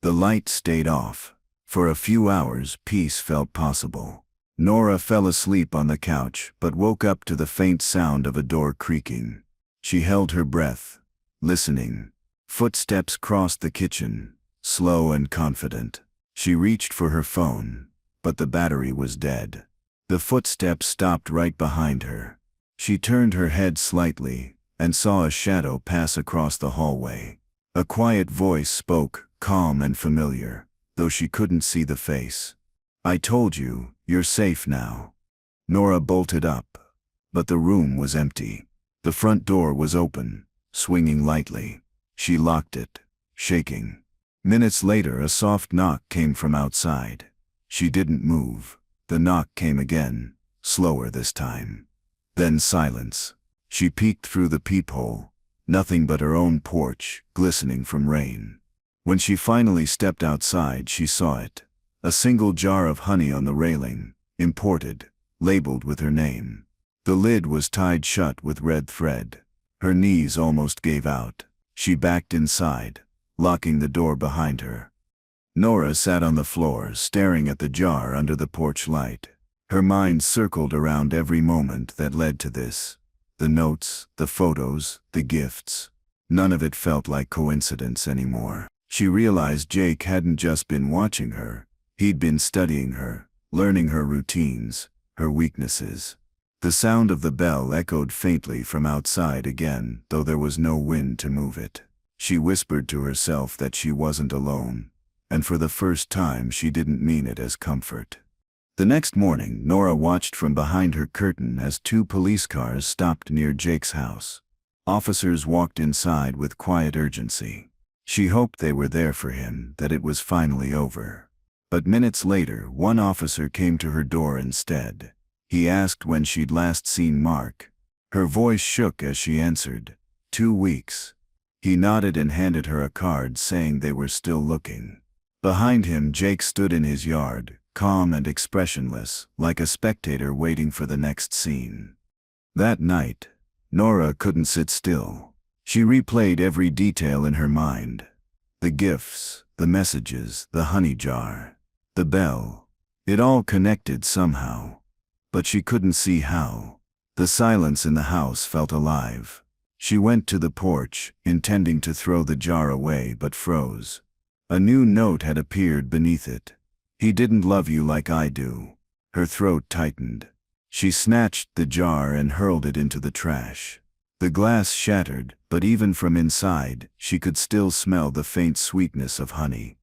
A: The light stayed off. For a few hours, peace felt possible. Nora fell asleep on the couch, but woke up to the faint sound of a door creaking. She held her breath, listening. Footsteps crossed the kitchen, slow and confident. She reached for her phone, but the battery was dead. The footsteps stopped right behind her. She turned her head slightly and saw a shadow pass across the hallway. A quiet voice spoke, calm and familiar, though she couldn't see the face. "I told you, you're safe now." Nora bolted up, but the room was empty. The front door was open, swinging lightly. She locked it, shaking. Minutes later, a soft knock came from outside. She didn't move. The knock came again, slower this time. Then silence. She peeked through the peephole. Nothing but her own porch, glistening from rain. When she finally stepped outside, she saw it. A single jar of honey on the railing, imported, labeled with her name. The lid was tied shut with red thread. Her knees almost gave out. She backed inside, locking the door behind her. Nora sat on the floor, staring at the jar under the porch light. Her mind circled around every moment that led to this. The notes, the photos, the gifts. None of it felt like coincidence anymore. She realized Jake hadn't just been watching her. He'd been studying her, learning her routines, her weaknesses. The sound of the bell echoed faintly from outside again, though there was no wind to move it. She whispered to herself that she wasn't alone, and for the first time she didn't mean it as comfort. The next morning, Nora watched from behind her curtain as 2 police cars stopped near Jake's house. Officers walked inside with quiet urgency. She hoped they were there for him, that it was finally over. But minutes later, one officer came to her door instead. He asked when she'd last seen Mark. Her voice shook as she answered, 2 weeks. He nodded and handed her a card saying they were still looking. Behind him, Jake stood in his yard, calm and expressionless, like a spectator waiting for the next scene. That night, Nora couldn't sit still. She replayed every detail in her mind. The gifts, the messages, the honey jar, the bell. It all connected somehow. But she couldn't see how. The silence in the house felt alive. She went to the porch, intending to throw the jar away, but froze. A new note had appeared beneath it. "He didn't love you like I do." Her throat tightened. She snatched the jar and hurled it into the trash. The glass shattered, but even from inside, she could still smell the faint sweetness of honey.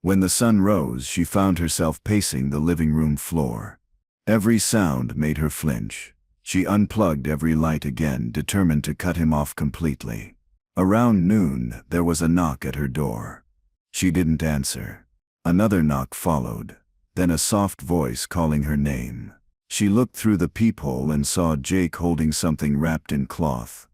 A: When the sun rose, she found herself pacing the living room floor. Every sound made her flinch. She unplugged every light again, determined to cut him off completely. Around noon, there was a knock at her door. She didn't answer. Another knock followed, then a soft voice calling her name. She looked through the peephole and saw Jake holding something wrapped in cloth.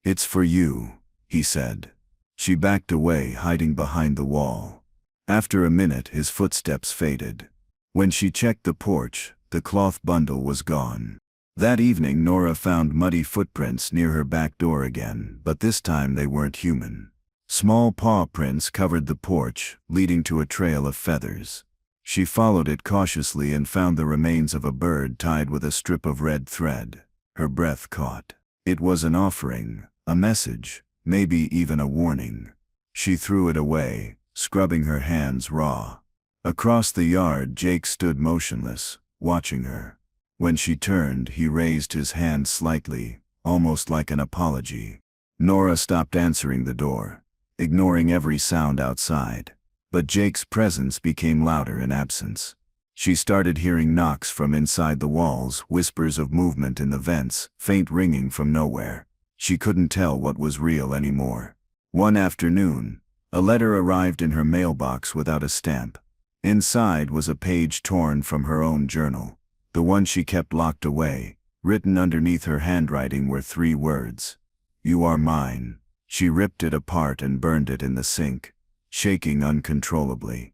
A: "It's for you," he said. She backed away, hiding behind the wall. After a minute, his footsteps faded. When she checked the porch, the cloth bundle was gone. That evening, Nora found muddy footprints near her back door again, but this time they weren't human. Small paw prints covered the porch, leading to a trail of feathers. She followed it cautiously and found the remains of a bird tied with a strip of red thread. Her breath caught. It was an offering, a message, maybe even a warning. She threw it away, scrubbing her hands raw. Across the yard, Jake stood motionless, watching her. When she turned, he raised his hand slightly, almost like an apology. Nora stopped answering the door, ignoring every sound outside. But Jake's presence became louder in absence. She started hearing knocks from inside the walls, whispers of movement in the vents, faint ringing from nowhere. She couldn't tell what was real anymore. One afternoon, a letter arrived in her mailbox without a stamp. Inside was a page torn from her own journal, the one she kept locked away. Written underneath her handwriting were 3 words: "You are mine." She ripped it apart and burned it in the sink, shaking uncontrollably.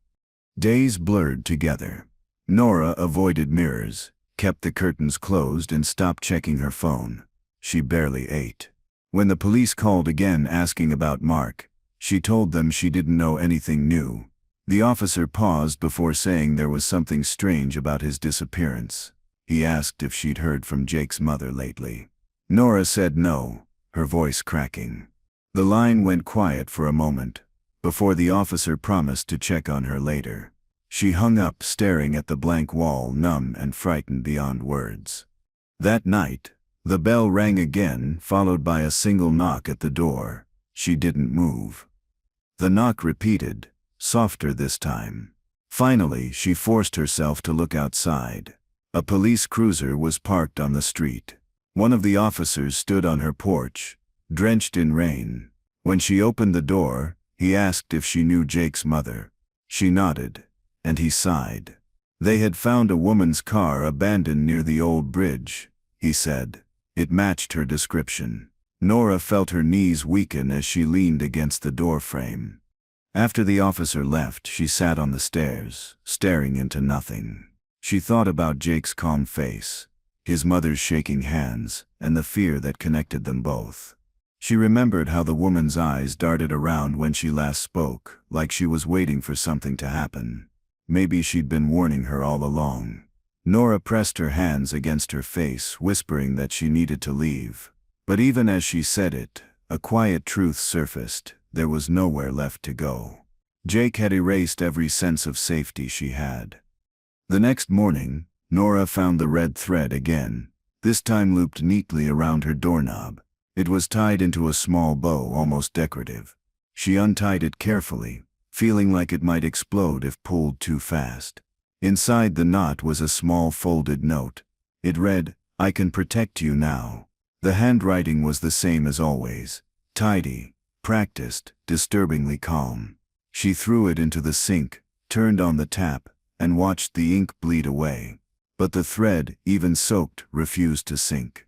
A: Days blurred together. Nora avoided mirrors, kept the curtains closed, and stopped checking her phone. She barely ate. When the police called again asking about Mark, she told them she didn't know anything new. The officer paused before saying there was something strange about his disappearance. He asked if she'd heard from Jake's mother lately. Nora said no, her voice cracking. The line went quiet for a moment, before the officer promised to check on her later. She hung up, staring at the blank wall, numb and frightened beyond words. That night, the bell rang again, followed by a single knock at the door. She didn't move. The knock repeated, softer this time. Finally, she forced herself to look outside. A police cruiser was parked on the street. One of the officers stood on her porch, drenched in rain. When she opened the door, he asked if she knew Jake's mother. She nodded, and he sighed. They had found a woman's car abandoned near the old bridge, he said. It matched her description. Nora felt her knees weaken as she leaned against the doorframe. After the officer left, she sat on the stairs, staring into nothing. She thought about Jake's calm face, his mother's shaking hands, and the fear that connected them both. She remembered how the woman's eyes darted around when she last spoke, like she was waiting for something to happen. Maybe she'd been warning her all along. Nora pressed her hands against her face, whispering that she needed to leave. But even as she said it, a quiet truth surfaced. There was nowhere left to go. Jake had erased every sense of safety she had. The next morning, Nora found the red thread again, this time looped neatly around her doorknob. It was tied into a small bow, almost decorative. She untied it carefully, feeling like it might explode if pulled too fast. Inside the knot was a small folded note. It read, "I can protect you now." The handwriting was the same as always, tidy, practiced, disturbingly calm. She threw it into the sink, turned on the tap, and watched the ink bleed away. But the thread, even soaked, refused to sink.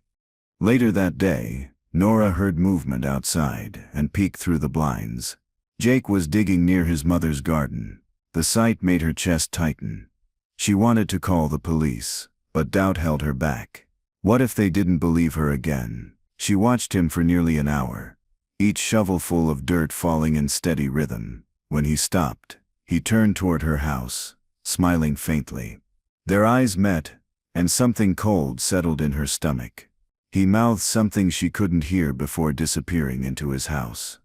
A: Later that day, Nora heard movement outside and peeked through the blinds. Jake was digging near his mother's garden. The sight made her chest tighten. She wanted to call the police, but doubt held her back. What if they didn't believe her again? She watched him for nearly an hour, each shovelful of dirt falling in steady rhythm. When he stopped, he turned toward her house, smiling faintly. Their eyes met, and something cold settled in her stomach. He mouthed something she couldn't hear before disappearing into his house.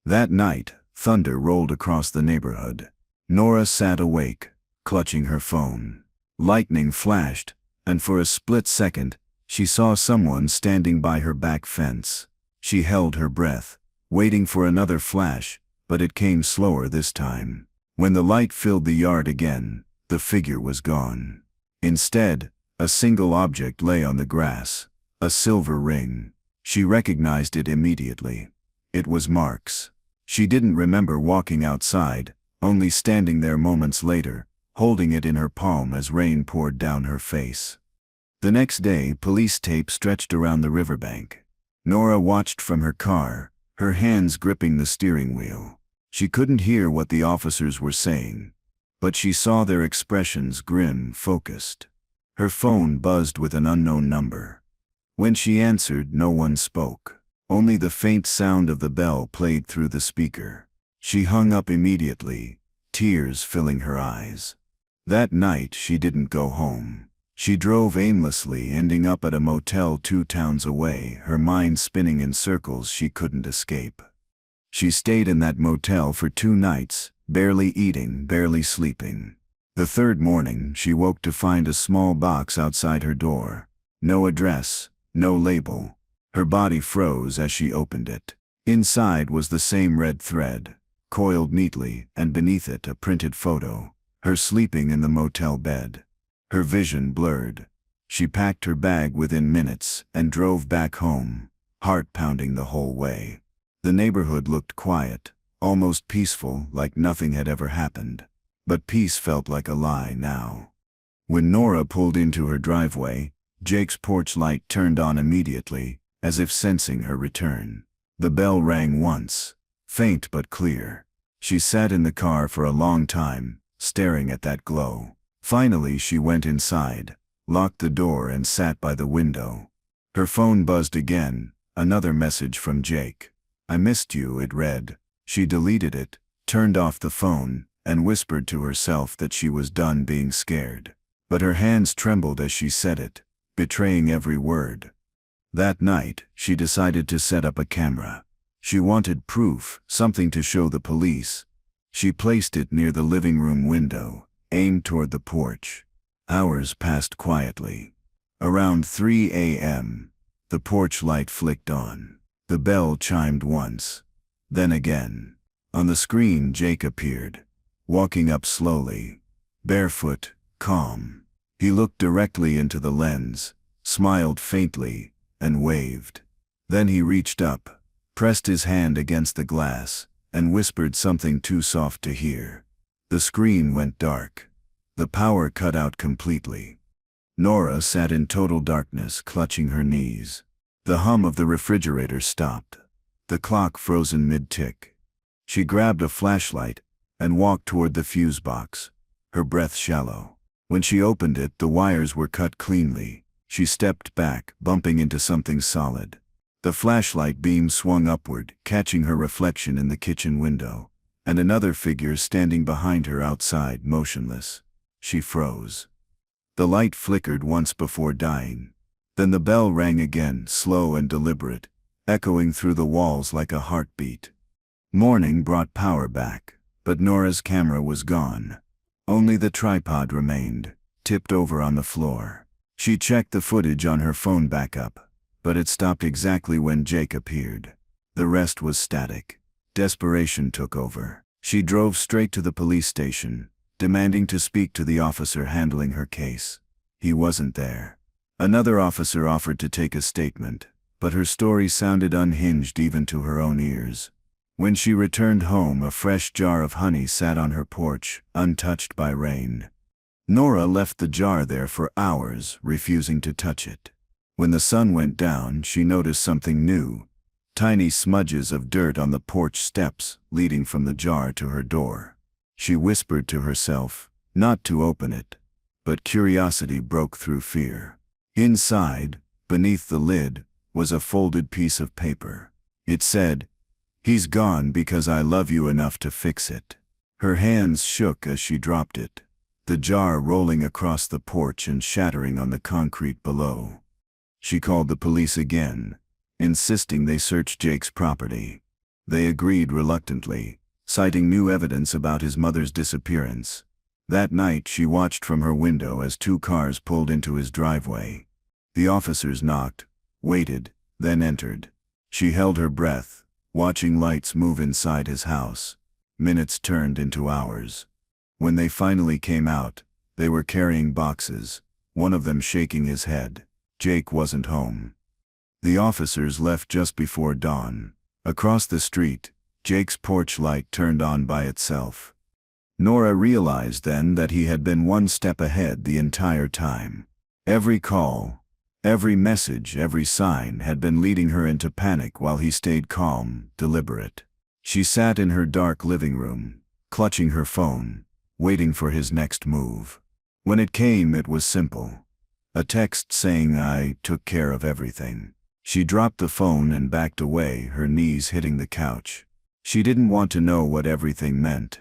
A: That night, thunder rolled across the neighborhood. Nora sat awake, clutching her phone. Lightning flashed, and for a split second, she saw someone standing by her back fence. She held her breath, waiting for another flash, but it came slower this time. When the light filled the yard again, the figure was gone. Instead, a single object lay on the grass, a silver ring. She recognized it immediately. It was Mark's. She didn't remember walking outside, only standing there moments later, holding it in her palm as rain poured down her face. The next day, police tape stretched around the riverbank. Nora watched from her car, her hands gripping the steering wheel. She couldn't hear what the officers were saying, but she saw their expressions grim, focused. Her phone buzzed with an unknown number. When she answered, no one spoke. Only the faint sound of the bell played through the speaker. She hung up immediately, tears filling her eyes. That night she didn't go home. She drove aimlessly, ending up at a motel 2 towns away, her mind spinning in circles she couldn't escape. She stayed in that motel for 2 nights, barely eating, barely sleeping. The third morning, she woke to find a small box outside her door. No address, no label. Her body froze as she opened it. Inside was the same red thread, coiled neatly, and beneath it a printed photo. Her sleeping in the motel bed. Her vision blurred. She packed her bag within minutes and drove back home, heart pounding the whole way. The neighborhood looked quiet, almost peaceful, like nothing had ever happened. But peace felt like a lie now. When Nora pulled into her driveway, Jake's porch light turned on immediately, as if sensing her return. The bell rang once, faint but clear. She sat in the car for a long time, staring at that glow. Finally she went inside, locked the door and sat by the window. Her phone buzzed again, another message from Jake. "I missed you," it read. She deleted it, turned off the phone, and whispered to herself that she was done being scared. But her hands trembled as she said it, betraying every word. That night, she decided to set up a camera. She wanted proof, something to show the police. She placed it near the living room window, aimed toward the porch. Hours passed quietly. Around 3 a.m., the porch light flicked on. The bell chimed once, then again. On the screen, Jake appeared, walking up slowly, barefoot, calm. He looked directly into the lens, smiled faintly, and waved. Then he reached up, pressed his hand against the glass, and whispered something too soft to hear. The screen went dark. The power cut out completely. Nora sat in total darkness, clutching her knees. The hum of the refrigerator stopped. The clock frozen mid-tick. She grabbed a flashlight and walked toward the fuse box, her breath shallow. When she opened it, the wires were cut cleanly. She stepped back, bumping into something solid. The flashlight beam swung upward, catching her reflection in the kitchen window, and another figure standing behind her outside, motionless. She froze. The light flickered once before dying. Then the bell rang again, slow and deliberate, echoing through the walls like a heartbeat. Morning brought power back, but Nora's camera was gone. Only the tripod remained, tipped over on the floor. She checked the footage on her phone backup, but it stopped exactly when Jake appeared. The rest was static. Desperation took over. She drove straight to the police station, demanding to speak to the officer handling her case. He wasn't there. Another officer offered to take a statement, but her story sounded unhinged even to her own ears. When she returned home, a fresh jar of honey sat on her porch, untouched by rain. Nora left the jar there for hours, refusing to touch it. When the sun went down, she noticed something new. Tiny smudges of dirt on the porch steps, leading from the jar to her door. She whispered to herself, not to open it, but curiosity broke through fear. Inside, beneath the lid, was a folded piece of paper. It said, "He's gone because I love you enough to fix it." Her hands shook as she dropped it, the jar rolling across the porch and shattering on the concrete below. She called the police again, insisting they search Jake's property. They agreed reluctantly, citing new evidence about his mother's disappearance. That night she watched from her window as 2 cars pulled into his driveway. The officers knocked, waited, then entered. She held her breath, watching lights move inside his house. Minutes turned into hours. When they finally came out, they were carrying boxes, one of them shaking his head. Jake wasn't home. The officers left just before dawn. Across the street, Jake's porch light turned on by itself. Nora realized then that he had been one step ahead the entire time. Every call, every message, every sign had been leading her into panic while he stayed calm, deliberate. She sat in her dark living room, clutching her phone, waiting for his next move. When it came, it was simple. A text saying, "I took care of everything." She dropped the phone and backed away, her knees hitting the couch. She didn't want to know what everything meant.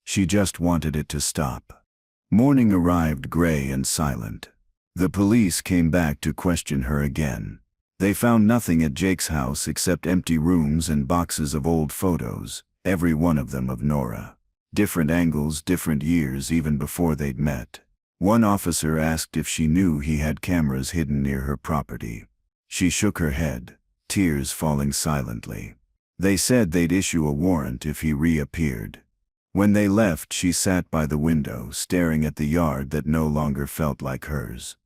A: She just wanted it to stop. Morning arrived, gray and silent. The police came back to question her again. They found nothing at Jake's house except empty rooms and boxes of old photos, every one of them of Nora. Different angles, different years, even before they'd met. One officer asked if she knew he had cameras hidden near her property. She shook her head, tears falling silently. They said they'd issue a warrant if he reappeared. When they left, she sat by the window, staring at the yard that no longer felt like hers.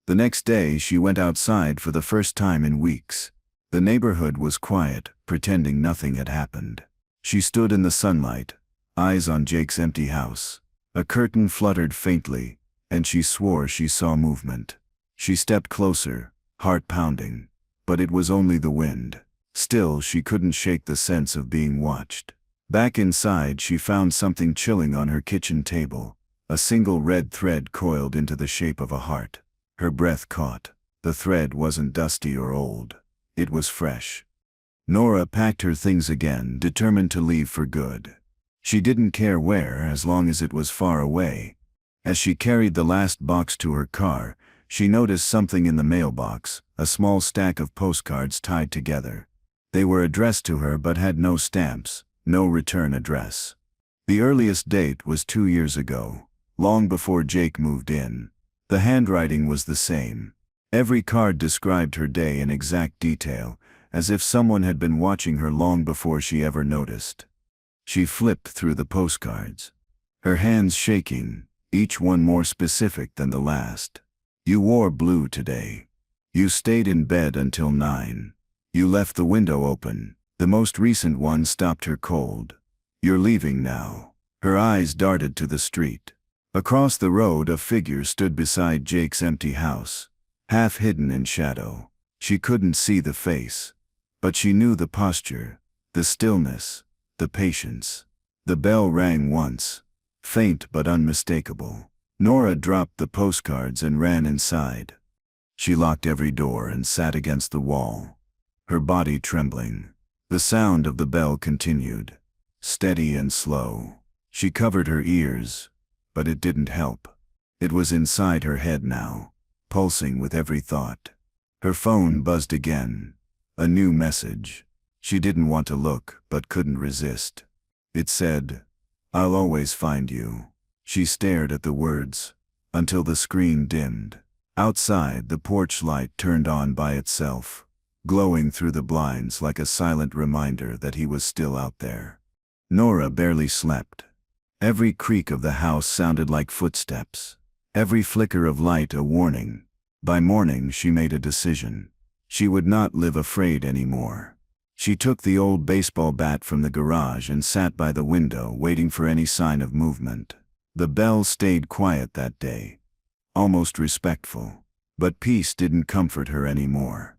A: The next day, she went outside for the first time in weeks. The neighborhood was quiet, pretending nothing had happened. She stood in the sunlight, eyes on Jake's empty house. A curtain fluttered faintly, and she swore she saw movement. She stepped closer, heart pounding, but it was only the wind. Still, she couldn't shake the sense of being watched. Back inside, she found something chilling on her kitchen table, a single red thread coiled into the shape of a heart. Her breath caught. The thread wasn't dusty or old. It was fresh. Nora packed her things again, determined to leave for good. She didn't care where, as long as it was far away. As she carried the last box to her car, she noticed something in the mailbox, a small stack of postcards tied together. They were addressed to her but had no stamps, no return address. The earliest date was 2 years ago, long before Jake moved in. The handwriting was the same. Every card described her day in exact detail, as if someone had been watching her long before she ever noticed. She flipped through the postcards, her hands shaking, each one more specific than the last. You wore blue today. You stayed in bed until 9. You left the window open. The most recent one stopped her cold. You're leaving now. Her eyes darted to the street. Across the road, a figure stood beside Jake's empty house, half hidden in shadow. She couldn't see the face, but she knew the posture, the stillness, the patience. The bell rang once, faint but unmistakable. Nora dropped the postcards and ran inside. She locked every door and sat against the wall, her body trembling. The sound of the bell continued, steady and slow. She covered her ears, but it didn't help. It was inside her head now, pulsing with every thought. Her phone buzzed again, a new message. She didn't want to look, but couldn't resist. It said, "I'll always find you." She stared at the words, until the screen dimmed. Outside, the porch light turned on by itself, glowing through the blinds like a silent reminder that he was still out there. Nora barely slept. Every creak of the house sounded like footsteps, every flicker of light a warning. By morning, she made a decision. She would not live afraid anymore. She took the old baseball bat from the garage and sat by the window, waiting for any sign of movement. The bell stayed quiet that day, almost respectful, but peace didn't comfort her anymore.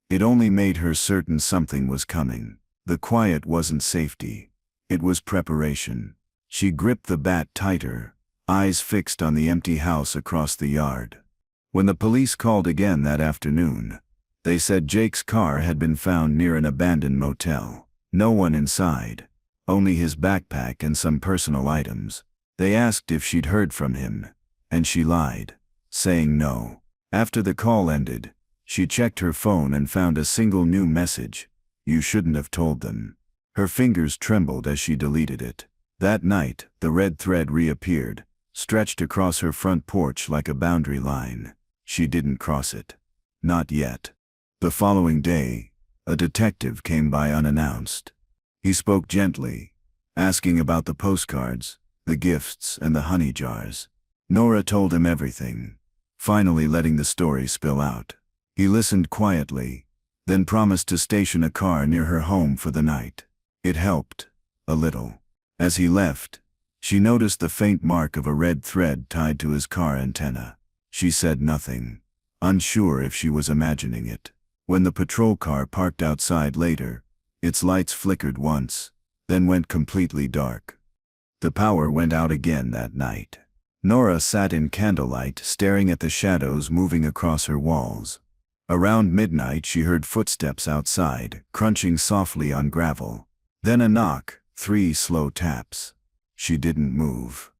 A: It only made her certain something was coming. The quiet wasn't safety. It was preparation. She gripped the bat tighter, eyes fixed on the empty house across the yard. When the police called again that afternoon, they said Jake's car had been found near an abandoned motel. No one inside, only his backpack and some personal items. They asked if she'd heard from him, and she lied, saying no. After the call ended, she checked her phone and found a single new message. "You shouldn't have told them." Her fingers trembled as she deleted it. That night, the red thread reappeared, stretched across her front porch like a boundary line. She didn't cross it. Not yet. The following day, a detective came by unannounced. He spoke gently, asking about the postcards, the gifts, and the honey jars. Nora told him everything, finally letting the story spill out. He listened quietly, then promised to station a car near her home for the night. It helped, a little. As he left, she noticed the faint mark of a red thread tied to his car antenna. She said nothing, unsure if she was imagining it. When the patrol car parked outside later, its lights flickered once, then went completely dark. The power went out again that night. Nora sat in candlelight staring at the shadows moving across her walls. Around midnight she heard footsteps outside, crunching softly on gravel. Then a knock, 3 slow taps. She didn't move.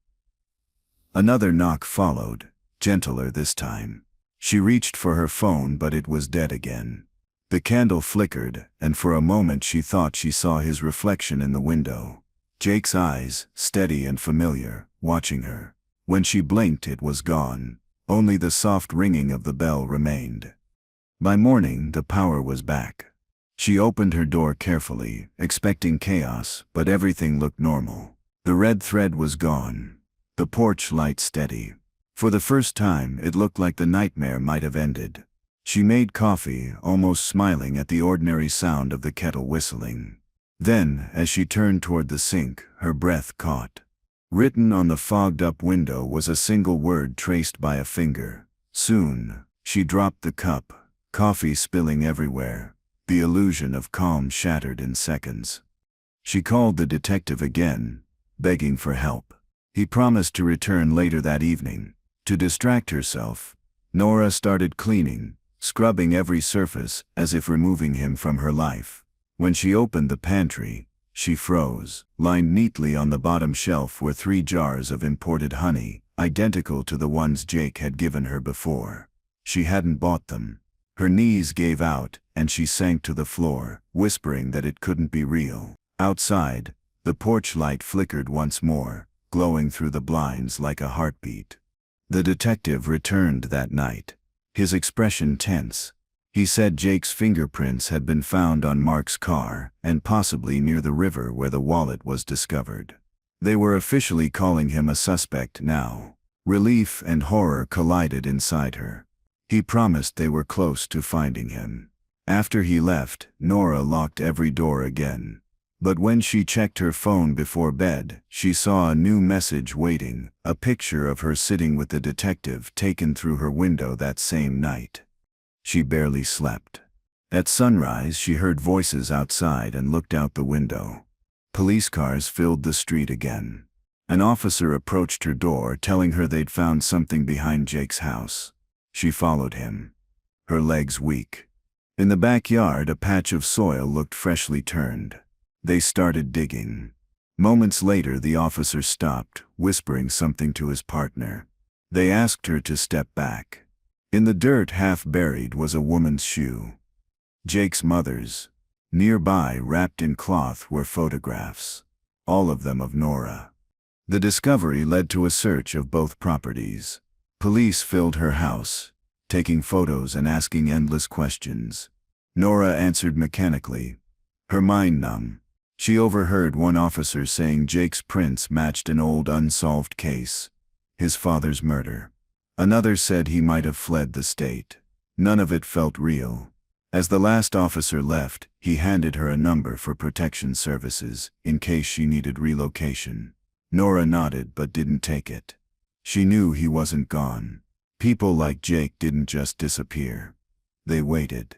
A: Another knock followed, gentler this time. She reached for her phone, but it was dead again. The candle flickered, and for a moment she thought she saw his reflection in the window. Jake's eyes, steady and familiar, watching her. When she blinked, it was gone. Only the soft ringing of the bell remained. By morning, the power was back. She opened her door carefully, expecting chaos, but everything looked normal. The red thread was gone. The porch light steady. For the first time, it looked like the nightmare might have ended. She made coffee, almost smiling at the ordinary sound of the kettle whistling. Then, as she turned toward the sink, her breath caught. Written on the fogged-up window was a single word traced by a finger. Soon, she dropped the cup, coffee spilling everywhere. The illusion of calm shattered in seconds. She called the detective again, begging for help. He promised to return later that evening. To distract herself, Nora started cleaning, scrubbing every surface as if removing him from her life. When she opened the pantry, she froze. Lined neatly on the bottom shelf were 3 jars of imported honey, identical to the ones Jake had given her before. She hadn't bought them. Her knees gave out, and she sank to the floor, whispering that it couldn't be real. Outside, the porch light flickered once more, glowing through the blinds like a heartbeat. The detective returned that night, his expression tense. He said Jake's fingerprints had been found on Mark's car, and possibly near the river where the wallet was discovered. They were officially calling him a suspect now. Relief and horror collided inside her. He promised they were close to finding him. After he left, Nora locked every door again. But when she checked her phone before bed, she saw a new message waiting, a picture of her sitting with the detective taken through her window that same night. She barely slept. At sunrise, she heard voices outside and looked out the window. Police cars filled the street again. An officer approached her door, telling her they'd found something behind Jake's house. She followed him, her legs weak. In the backyard, a patch of soil looked freshly turned. They started digging. Moments later, the officer stopped, whispering something to his partner. They asked her to step back. In the dirt, half buried, was a woman's shoe. Jake's mother's. Nearby, wrapped in cloth, were photographs, all of them of Nora. The discovery led to a search of both properties. Police filled her house, taking photos and asking endless questions. Nora answered mechanically, her mind numb. She overheard one officer saying Jake's prints matched an old unsolved case, his father's murder. Another said he might have fled the state. None of it felt real. As the last officer left, he handed her a number for protection services, in case she needed relocation. Nora nodded but didn't take it. She knew he wasn't gone. People like Jake didn't just disappear. They waited.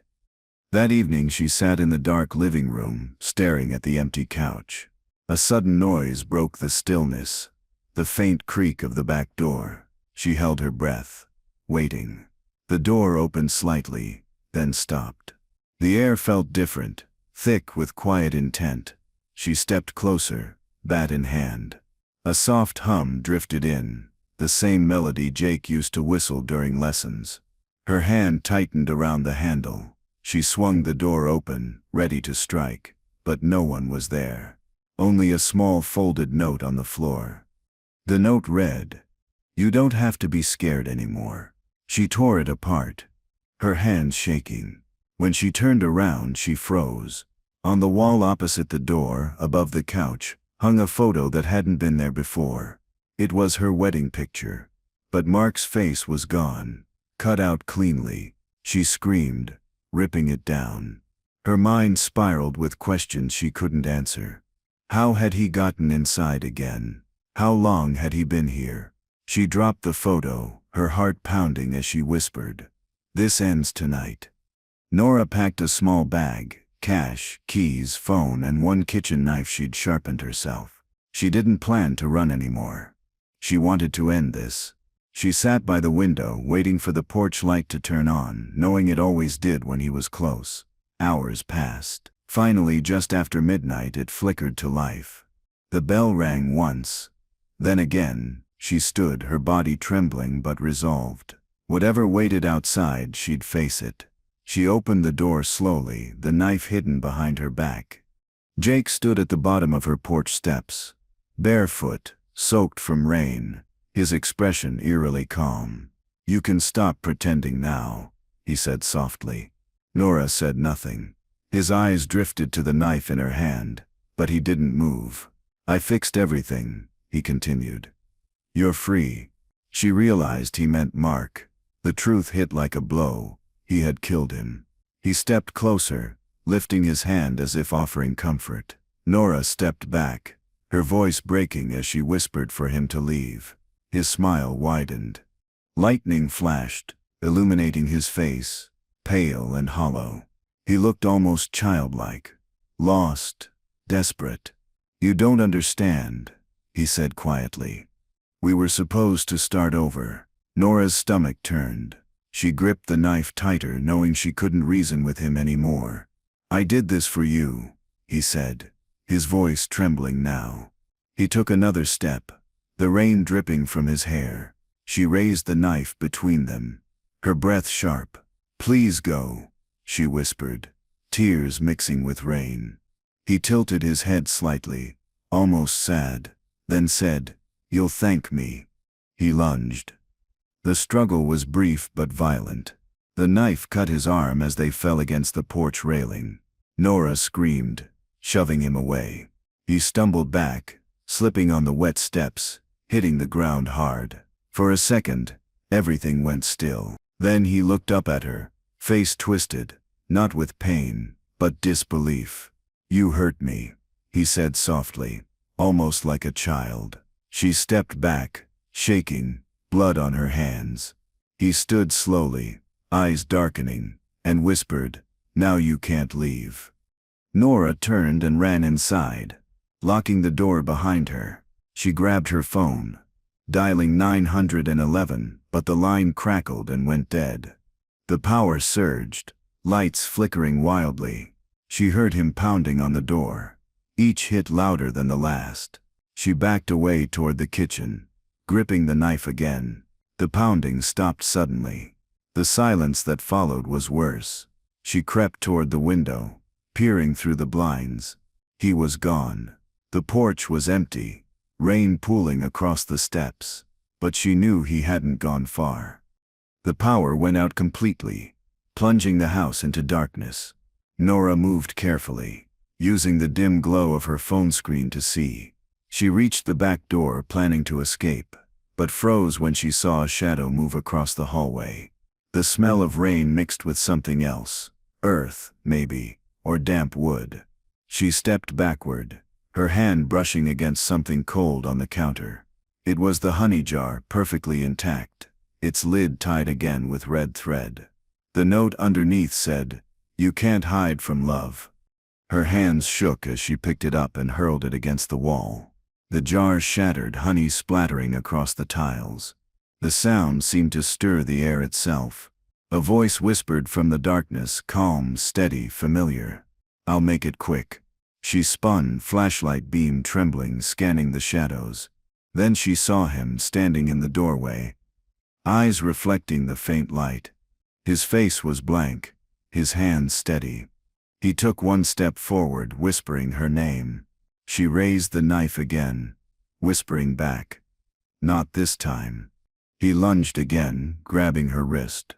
A: That evening she sat in the dark living room, staring at the empty couch. A sudden noise broke the stillness, the faint creak of the back door. She held her breath, waiting. The door opened slightly, then stopped. The air felt different, thick with quiet intent. She stepped closer, bat in hand. A soft hum drifted in, the same melody Jake used to whistle during lessons. Her hand tightened around the handle. She swung the door open, ready to strike, but no one was there. Only a small folded note on the floor. The note read, "You don't have to be scared anymore." She tore it apart, her hands shaking. When she turned around, she froze. On the wall opposite the door, above the couch, hung a photo that hadn't been there before. It was her wedding picture. But Mark's face was gone, cut out cleanly. She screamed, ripping it down. Her mind spiraled with questions she couldn't answer. How had he gotten inside again? How long had he been here? She dropped the photo, her heart pounding as she whispered, "This ends tonight." Nora packed a small bag, cash, keys, phone, and one kitchen knife she'd sharpened herself. She didn't plan to run anymore. She wanted to end this. She sat by the window, waiting for the porch light to turn on, knowing it always did when he was close. Hours passed. Finally, just after midnight, it flickered to life. The bell rang once. Then again. She stood, her body trembling but resolved. Whatever waited outside, she'd face it. She opened the door slowly, the knife hidden behind her back. Jake stood at the bottom of her porch steps, barefoot, soaked from rain, his expression eerily calm. "You can stop pretending now," he said softly. Nora said nothing. His eyes drifted to the knife in her hand, but he didn't move. "I fixed everything," he continued. "You're free." She realized he meant Mark. The truth hit like a blow. He had killed him. He stepped closer, lifting his hand as if offering comfort. Nora stepped back, her voice breaking as she whispered for him to leave. His smile widened. Lightning flashed, illuminating his face, pale and hollow. He looked almost childlike, lost, desperate. "You don't understand," he said quietly. "We were supposed to start over." Nora's stomach turned. She gripped the knife tighter, knowing she couldn't reason with him anymore. "I did this for you," he said, his voice trembling now. He took another step, the rain dripping from his hair. She raised the knife between them, her breath sharp. "Please go," she whispered, tears mixing with rain. He tilted his head slightly, almost sad, then said, "You'll thank me." He lunged. The struggle was brief but violent. The knife cut his arm as they fell against the porch railing. Nora screamed, shoving him away. He stumbled back, slipping on the wet steps, hitting the ground hard. For a second, everything went still. Then he looked up at her, face twisted, not with pain, but disbelief. "You hurt me," he said softly, almost like a child. She stepped back, shaking, blood on her hands. He stood slowly, eyes darkening, and whispered, "Now you can't leave." Nora turned and ran inside, locking the door behind her. She grabbed her phone, dialing 911, but the line crackled and went dead. The power surged, lights flickering wildly. She heard him pounding on the door, each hit louder than the last. She backed away toward the kitchen, gripping the knife again. The pounding stopped suddenly. The silence that followed was worse. She crept toward the window, peering through the blinds. He was gone. The porch was empty, rain pooling across the steps, but she knew he hadn't gone far. The power went out completely, plunging the house into darkness. Nora moved carefully, using the dim glow of her phone screen to see. She reached the back door, planning to escape, but froze when she saw a shadow move across the hallway. The smell of rain mixed with something else, earth, maybe, or damp wood. She stepped backward, her hand brushing against something cold on the counter. It was the honey jar, perfectly intact, its lid tied again with red thread. The note underneath said, "You can't hide from love." Her hands shook as she picked it up and hurled it against the wall. The jar shattered, honey splattering across the tiles. The sound seemed to stir the air itself. A voice whispered from the darkness, calm, steady, familiar. "I'll make it quick." She spun, flashlight beam trembling, scanning the shadows. Then she saw him standing in the doorway, eyes reflecting the faint light. His face was blank, his hands steady. He took one step forward, whispering her name. She raised the knife again, whispering back, "Not this time." He lunged again, grabbing her wrist.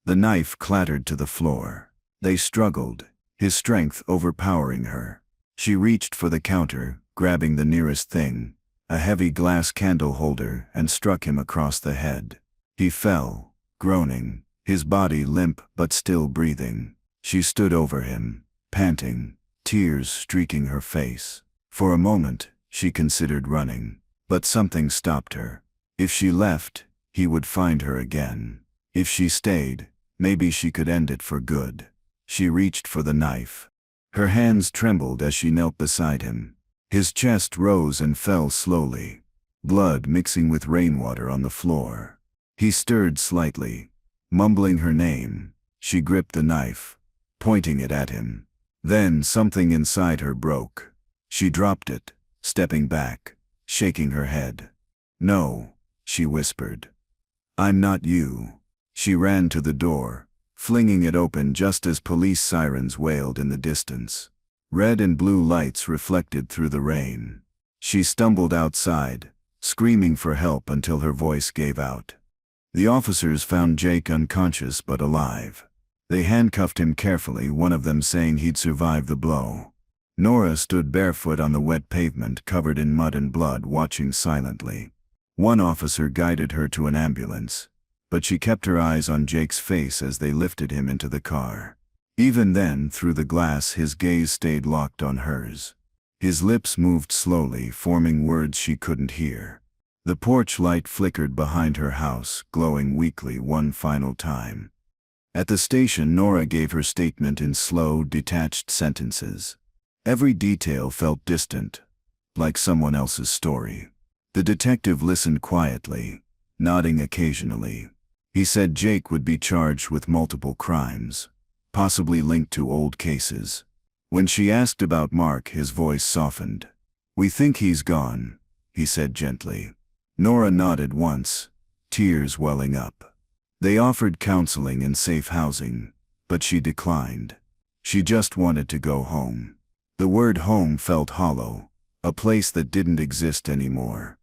A: The knife clattered to the floor. They struggled, his strength overpowering her. She reached for the counter, grabbing the nearest thing, a heavy glass candle holder, and struck him across the head. He fell, groaning, his body limp but still breathing. She stood over him, panting, tears streaking her face. For a moment, she considered running, but something stopped her. If she left, he would find her again. If she stayed, maybe she could end it for good. She reached for the knife. Her hands trembled as she knelt beside him. His chest rose and fell slowly, blood mixing with rainwater on the floor. He stirred slightly, mumbling her name. She gripped the knife, pointing it at him. Then something inside her broke. She dropped it, stepping back, shaking her head. "No," she whispered. "I'm not you." She ran to the door, flinging it open just as police sirens wailed in the distance. Red and blue lights reflected through the rain. She stumbled outside, screaming for help until her voice gave out. The officers found Jake unconscious but alive. They handcuffed him carefully, one of them saying he'd survive the blow. Nora stood barefoot on the wet pavement covered in mud and blood, watching silently. One officer guided her to an ambulance, but she kept her eyes on Jake's face as they lifted him into the car. Even then, through the glass, his gaze stayed locked on hers. His lips moved slowly, forming words she couldn't hear. The porch light flickered behind her house, glowing weakly one final time. At the station, Nora gave her statement in slow, detached sentences. Every detail felt distant, like someone else's story. The detective listened quietly, nodding occasionally. He said Jake would be charged with multiple crimes, possibly linked to old cases. When she asked about Mark, his voice softened. "We think he's gone," he said gently. Nora nodded once, tears welling up. They offered counseling and safe housing, but she declined. She just wanted to go home. The word home felt hollow, a place that didn't exist anymore.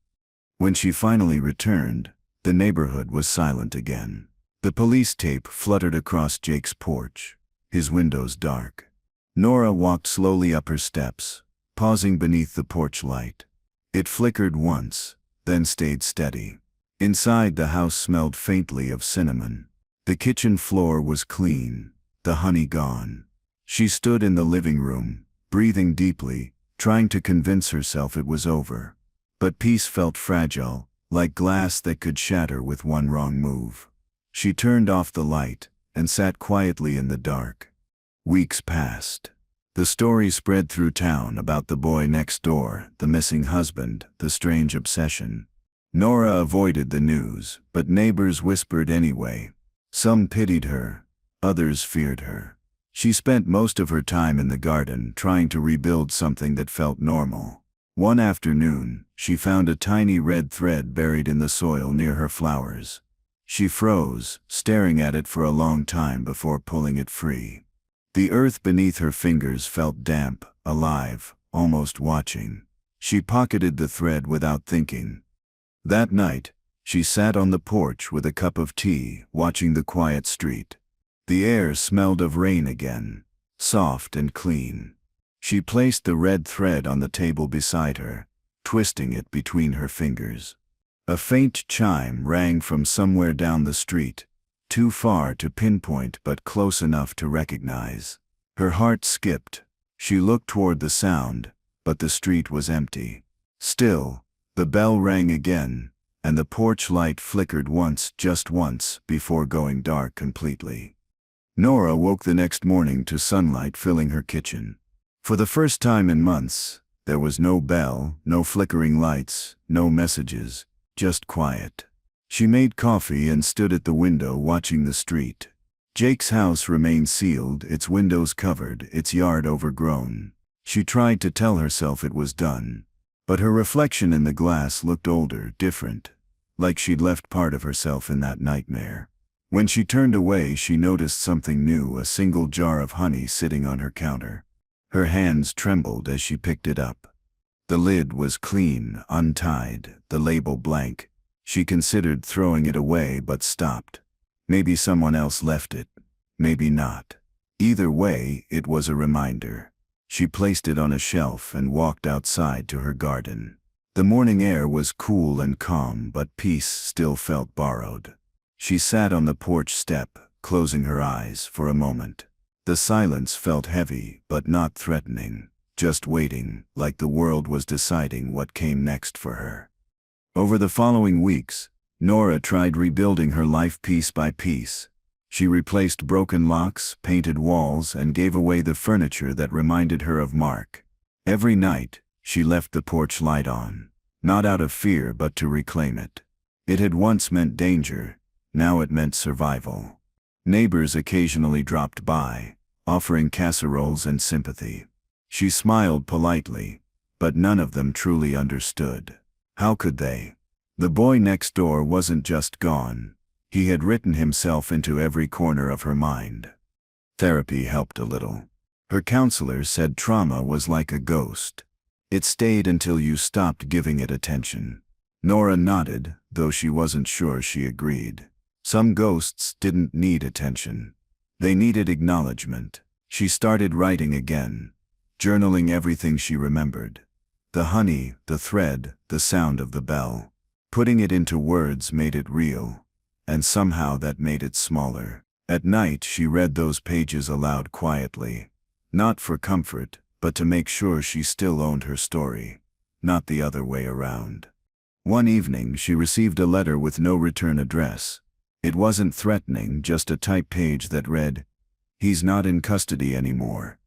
A: When she finally returned, the neighborhood was silent again. The police tape fluttered across Jake's porch, his windows dark. Nora walked slowly up her steps, pausing beneath the porch light. It flickered once, then stayed steady. Inside, the house smelled faintly of cinnamon. The kitchen floor was clean, the honey gone. She stood in the living room, breathing deeply, trying to convince herself it was over. But peace felt fragile, like glass that could shatter with one wrong move. She turned off the light and sat quietly in the dark. Weeks passed. The story spread through town about the boy next door, the missing husband, the strange obsession. Nora avoided the news, but neighbors whispered anyway. Some pitied her, others feared her. She spent most of her time in the garden, trying to rebuild something that felt normal. One afternoon, she found a tiny red thread buried in the soil near her flowers. She froze, staring at it for a long time before pulling it free. The earth beneath her fingers felt damp, alive, almost watching. She pocketed the thread without thinking. That night, she sat on the porch with a cup of tea, watching the quiet street. The air smelled of rain again, soft and clean. She placed the red thread on the table beside her, twisting it between her fingers. A faint chime rang from somewhere down the street, too far to pinpoint but close enough to recognize. Her heart skipped. She looked toward the sound, but the street was empty. Still, the bell rang again, and the porch light flickered once, just once, before going dark completely. Nora woke the next morning to sunlight filling her kitchen. For the first time in months, there was no bell, no flickering lights, no messages, just quiet. She made coffee and stood at the window watching the street. Jake's house remained sealed, its windows covered, its yard overgrown. She tried to tell herself it was done, but her reflection in the glass looked older, different, like she'd left part of herself in that nightmare. When she turned away, she noticed something new, a single jar of honey sitting on her counter. Her hands trembled as she picked it up. The lid was clean, untied, the label blank. She considered throwing it away but stopped. Maybe someone else left it, maybe not. Either way, it was a reminder. She placed it on a shelf and walked outside to her garden. The morning air was cool and calm, but peace still felt borrowed. She sat on the porch step, closing her eyes for a moment. The silence felt heavy, but not threatening, just waiting, like the world was deciding what came next for her. Over the following weeks, Nora tried rebuilding her life piece by piece. She replaced broken locks, painted walls, and gave away the furniture that reminded her of Mark. Every night, she left the porch light on, not out of fear but to reclaim it. It had once meant danger, now it meant survival. Neighbors occasionally dropped by, offering casseroles and sympathy. She smiled politely, but none of them truly understood. How could they? The boy next door wasn't just gone. He had written himself into every corner of her mind. Therapy helped a little. Her counselor said trauma was like a ghost. It stayed until you stopped giving it attention. Nora nodded, though she wasn't sure she agreed. Some ghosts didn't need attention. They needed acknowledgement. She started writing again, journaling everything she remembered. The honey, the thread, the sound of the bell. Putting it into words made it real, and somehow that made it smaller. At night she read those pages aloud quietly, not for comfort, but to make sure she still owned her story, not the other way around. One evening she received a letter with no return address. It wasn't threatening, just a typed page that read, "He's not in custody anymore."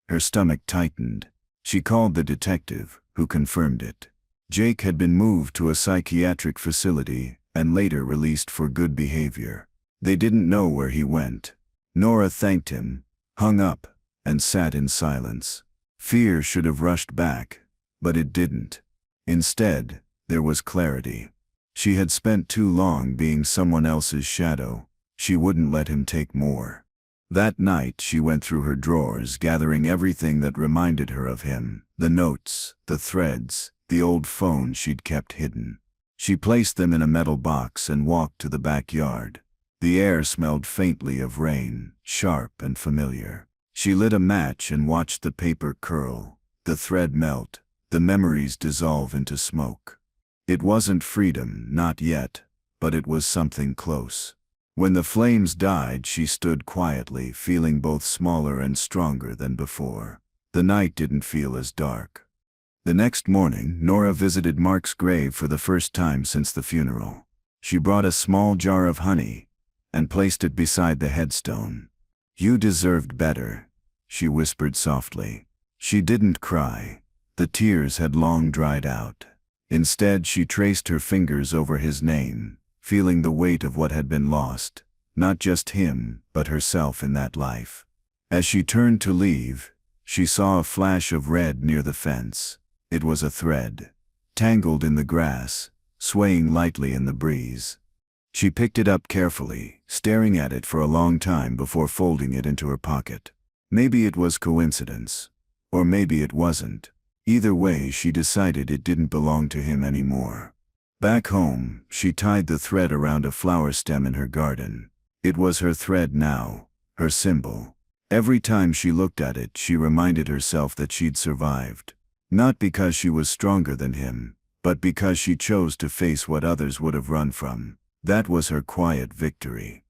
A: Her stomach tightened. She called the detective, who confirmed it. Jake had been moved to a psychiatric facility and later released for good behavior. They didn't know where he went. Nora thanked him, hung up, and sat in silence. Fear should have rushed back, but it didn't. Instead, there was clarity. She had spent too long being someone else's shadow. She wouldn't let him take more. That night she went through her drawers, gathering everything that reminded her of him, the notes, the threads, the old phone she'd kept hidden. She placed them in a metal box and walked to the backyard. The air smelled faintly of rain, sharp and familiar. She lit a match and watched the paper curl, the thread melt, the memories dissolve into smoke. It wasn't freedom, not yet, but it was something close. When the flames died, she stood quietly, feeling both smaller and stronger than before. The night didn't feel as dark. The next morning, Nora visited Mark's grave for the first time since the funeral. She brought a small jar of honey and placed it beside the headstone. "You deserved better," she whispered softly. She didn't cry. The tears had long dried out. Instead, she traced her fingers over his name, feeling the weight of what had been lost, not just him, but herself in that life. As she turned to leave, she saw a flash of red near the fence. It was a thread, tangled in the grass, swaying lightly in the breeze. She picked it up carefully, staring at it for a long time before folding it into her pocket. Maybe it was coincidence, or maybe it wasn't. Either way, she decided it didn't belong to him anymore. Back home, she tied the thread around a flower stem in her garden. It was her thread now, her symbol. Every time she looked at it, she reminded herself that she'd survived. Not because she was stronger than him, but because she chose to face what others would have run from. That was her quiet victory.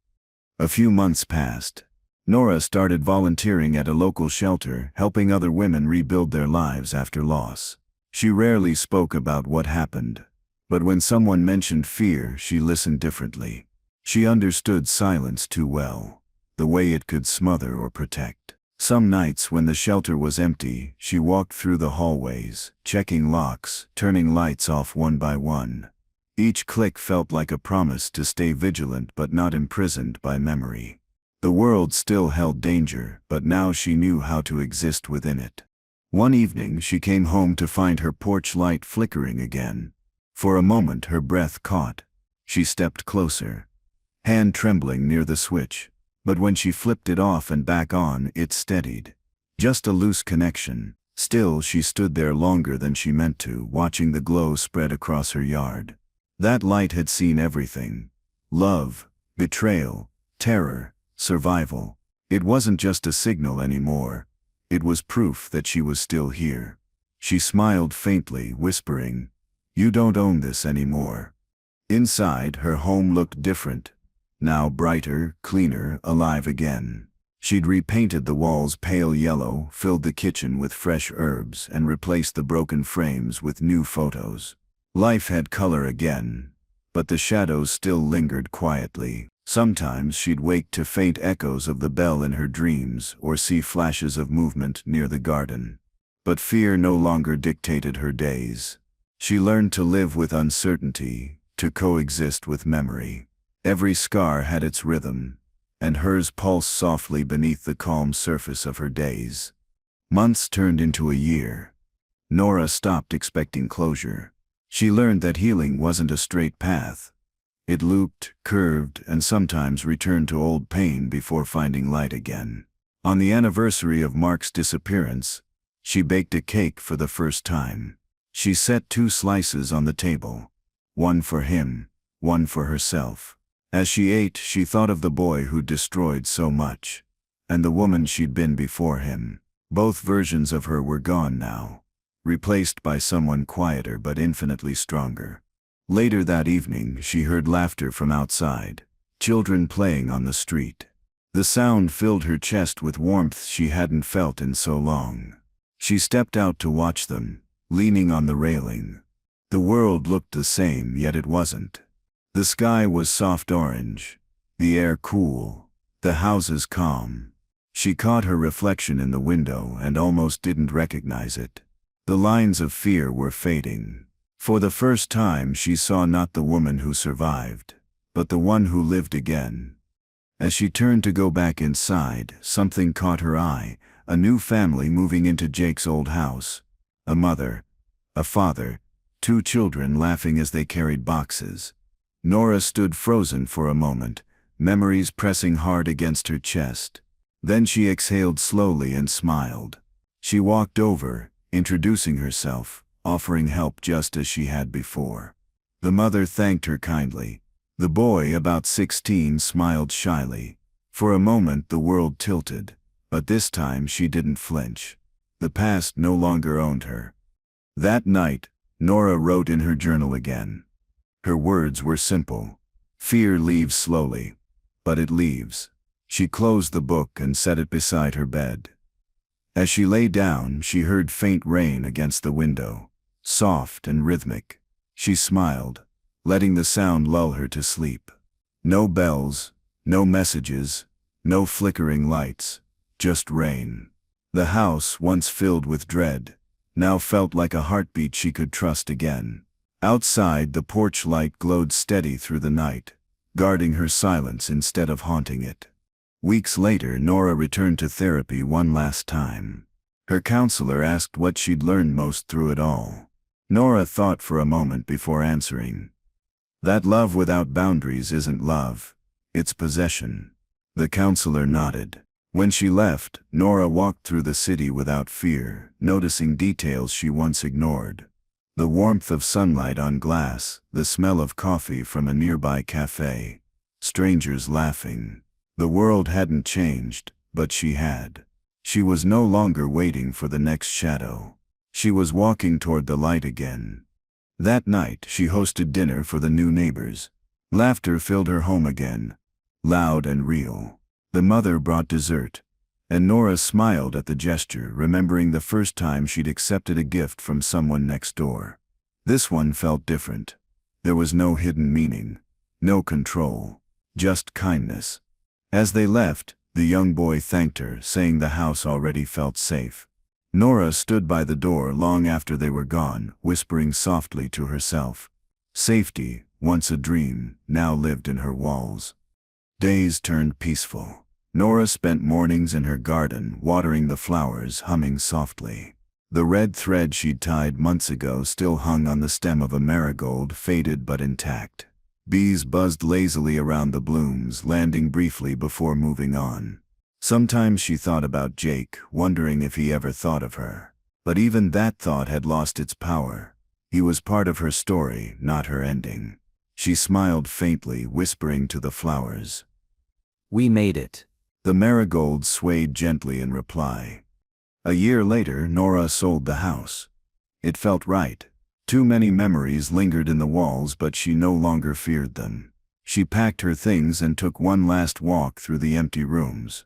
A: A few months passed. Nora started volunteering at a local shelter, helping other women rebuild their lives after loss. She rarely spoke about what happened, but when someone mentioned fear, she listened differently. She understood silence too well, the way it could smother or protect. Some nights when the shelter was empty, she walked through the hallways, checking locks, turning lights off one by one. Each click felt like a promise to stay vigilant but not imprisoned by memory. The world still held danger, but now she knew how to exist within it. One evening she came home to find her porch light flickering again. For a moment her breath caught. She stepped closer, hand trembling near the switch, but when she flipped it off and back on, it steadied. Just a loose connection. Still, she stood there longer than she meant to, watching the glow spread across her yard. That light had seen everything. Love, betrayal, terror, survival. It wasn't just a signal anymore. It was proof that she was still here. She smiled faintly, whispering, "You don't own this anymore." Inside, her home looked different. Now brighter, cleaner, alive again. She'd repainted the walls pale yellow, filled the kitchen with fresh herbs, and replaced the broken frames with new photos. Life had color again, but the shadows still lingered quietly. Sometimes she'd wake to faint echoes of the bell in her dreams or see flashes of movement near the garden. But fear no longer dictated her days. She learned to live with uncertainty, to coexist with memory. Every scar had its rhythm, and hers pulsed softly beneath the calm surface of her days. Months turned into a year. Nora stopped expecting closure. She learned that healing wasn't a straight path. It looped, curved, and sometimes returned to old pain before finding light again. On the anniversary of Mark's disappearance, she baked a cake for the first time. She set 2 slices on the table, one for him, one for herself. As she ate, she thought of the boy who'd destroyed so much, and the woman she'd been before him. Both versions of her were gone now, replaced by someone quieter but infinitely stronger. Later that evening, she heard laughter from outside, children playing on the street. The sound filled her chest with warmth she hadn't felt in so long. She stepped out to watch them, leaning on the railing. The world looked the same, yet it wasn't. The sky was soft orange, the air cool, the houses calm. She caught her reflection in the window and almost didn't recognize it. The lines of fear were fading. For the first time she saw not the woman who survived, but the one who lived again. As she turned to go back inside, something caught her eye, a new family moving into Jake's old house. A mother, a father, 2 children laughing as they carried boxes. Nora stood frozen for a moment, memories pressing hard against her chest. Then she exhaled slowly and smiled. She walked over, introducing herself, offering help just as she had before. The mother thanked her kindly. The boy, about 16, smiled shyly. For a moment the world tilted, but this time she didn't flinch. The past no longer owned her. That night, Nora wrote in her journal again. Her words were simple. Fear leaves slowly, but it leaves. She closed the book and set it beside her bed. As she lay down, she heard faint rain against the window, soft and rhythmic. She smiled, letting the sound lull her to sleep. No bells, no messages, no flickering lights, just rain. The house, once filled with dread, now felt like a heartbeat she could trust again. Outside, the porch light glowed steady through the night, guarding her silence instead of haunting it. Weeks later, Nora returned to therapy one last time. Her counselor asked what she'd learned most through it all. Nora thought for a moment before answering. That love without boundaries isn't love, it's possession. The counselor nodded. When she left, Nora walked through the city without fear, noticing details she once ignored. The warmth of sunlight on glass, the smell of coffee from a nearby cafe, strangers laughing. The world hadn't changed, but she had. She was no longer waiting for the next shadow. She was walking toward the light again. That night, she hosted dinner for the new neighbors. Laughter filled her home again, loud and real. The mother brought dessert, and Nora smiled at the gesture, remembering the first time she'd accepted a gift from someone next door. This one felt different. There was no hidden meaning, no control, just kindness. As they left, the young boy thanked her, saying the house already felt safe. Nora stood by the door long after they were gone, whispering softly to herself. Safety, once a dream, now lived in her walls. Days turned peaceful. Nora spent mornings in her garden, watering the flowers, humming softly. The red thread she'd tied months ago still hung on the stem of a marigold, faded but intact. Bees buzzed lazily around the blooms, landing briefly before moving on. Sometimes she thought about Jake, wondering if he ever thought of her. But even that thought had lost its power. He was part of her story, not her ending. She smiled faintly, whispering to the flowers.
B: We made it.
A: The marigolds swayed gently in reply. A year later, Nora sold the house. It felt right. Too many memories lingered in the walls, but she no longer feared them. She packed her things and took one last walk through the empty rooms.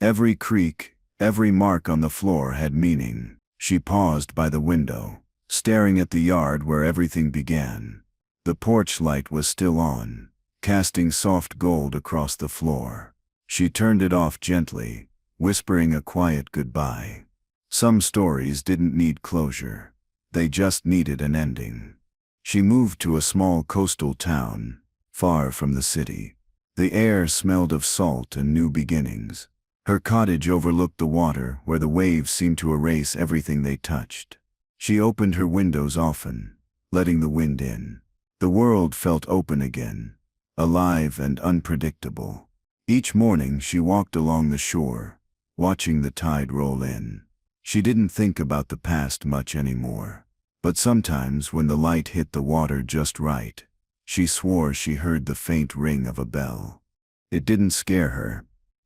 A: Every creak, every mark on the floor had meaning. She paused by the window, staring at the yard where everything began. The porch light was still on, casting soft gold across the floor. She turned it off gently, whispering a quiet goodbye. Some stories didn't need closure. They just needed an ending. She moved to a small coastal town, far from the city. The air smelled of salt and new beginnings. Her cottage overlooked the water, where the waves seemed to erase everything they touched. She opened her windows often, letting the wind in. The world felt open again, alive and unpredictable. Each morning she walked along the shore, watching the tide roll in. She didn't think about the past much anymore. But sometimes when the light hit the water just right, she swore she heard the faint ring of a bell. It didn't scare her.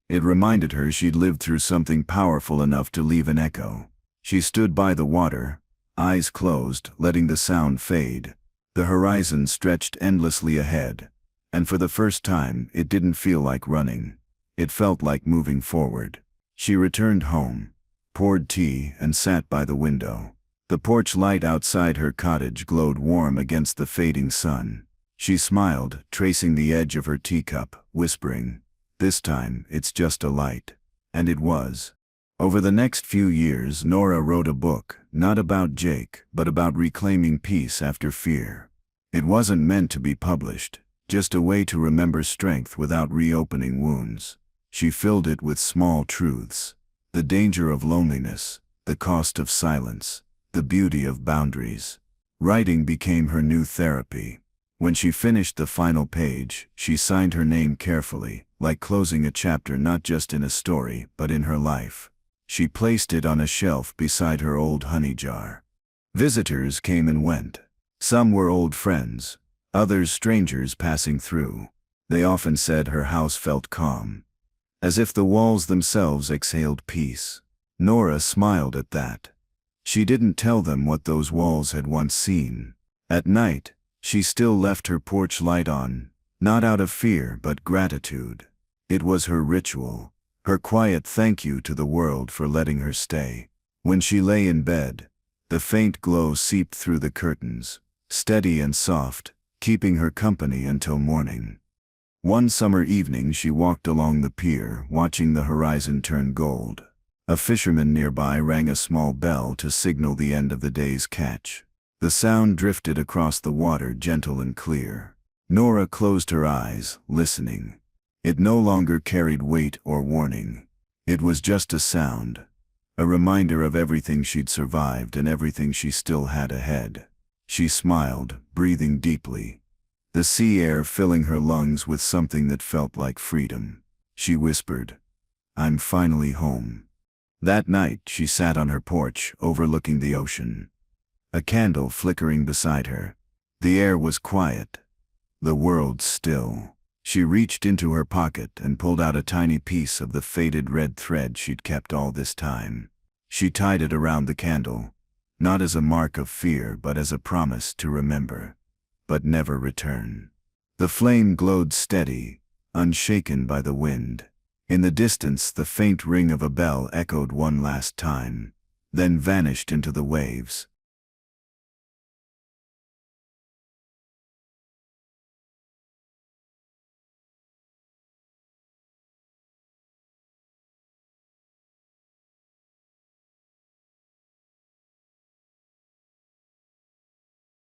A: It reminded her she'd lived through something powerful enough to leave an echo. She stood by the water, eyes closed, letting the sound fade. The horizon stretched endlessly ahead, and for the first time it didn't feel like running. It felt like moving forward. She returned home, poured tea, and sat by the window. The porch light outside her cottage glowed warm against the fading sun. She smiled, tracing the edge of her teacup, whispering, "This time it's just a light." And it was. Over the next few years, Nora wrote a book, not about Jake, but about reclaiming peace after fear. It wasn't meant to be published, just a way to remember strength without reopening wounds. She filled it with small truths: the danger of loneliness, the cost of silence, the beauty of boundaries. Writing became her new therapy. When she finished the final page, she signed her name carefully, like closing a chapter not just in a story, but in her life. She placed it on a shelf beside her old honey jar. Visitors came and went. Some were old friends, others strangers passing through. They often said her house felt calm, as if the walls themselves exhaled peace. Nora smiled at that. She didn't tell them what those walls had once seen. At night, she still left her porch light on, not out of fear but gratitude. It was her ritual, her quiet thank you to the world for letting her stay. When she lay in bed, the faint glow seeped through the curtains, steady and soft, keeping her company until morning. One summer evening she walked along the pier, watching the horizon turn gold. A fisherman nearby rang a small bell to signal the end of the day's catch. The sound drifted across the water, gentle and clear. Nora closed her eyes, listening. It no longer carried weight or warning. It was just a sound, a reminder of everything she'd survived and everything she still had ahead. She smiled, breathing deeply, the sea air filling her lungs with something that felt like freedom. She whispered, "I'm finally home." That night she sat on her porch, overlooking the ocean, a candle flickering beside her. The air was quiet, the world still. She reached into her pocket and pulled out a tiny piece of the faded red thread she'd kept all this time. She tied it around the candle, not as a mark of fear but as a promise to remember, but never return. The flame glowed steady, unshaken by the wind. In the distance the faint ring of a bell echoed one last time, then vanished into the waves.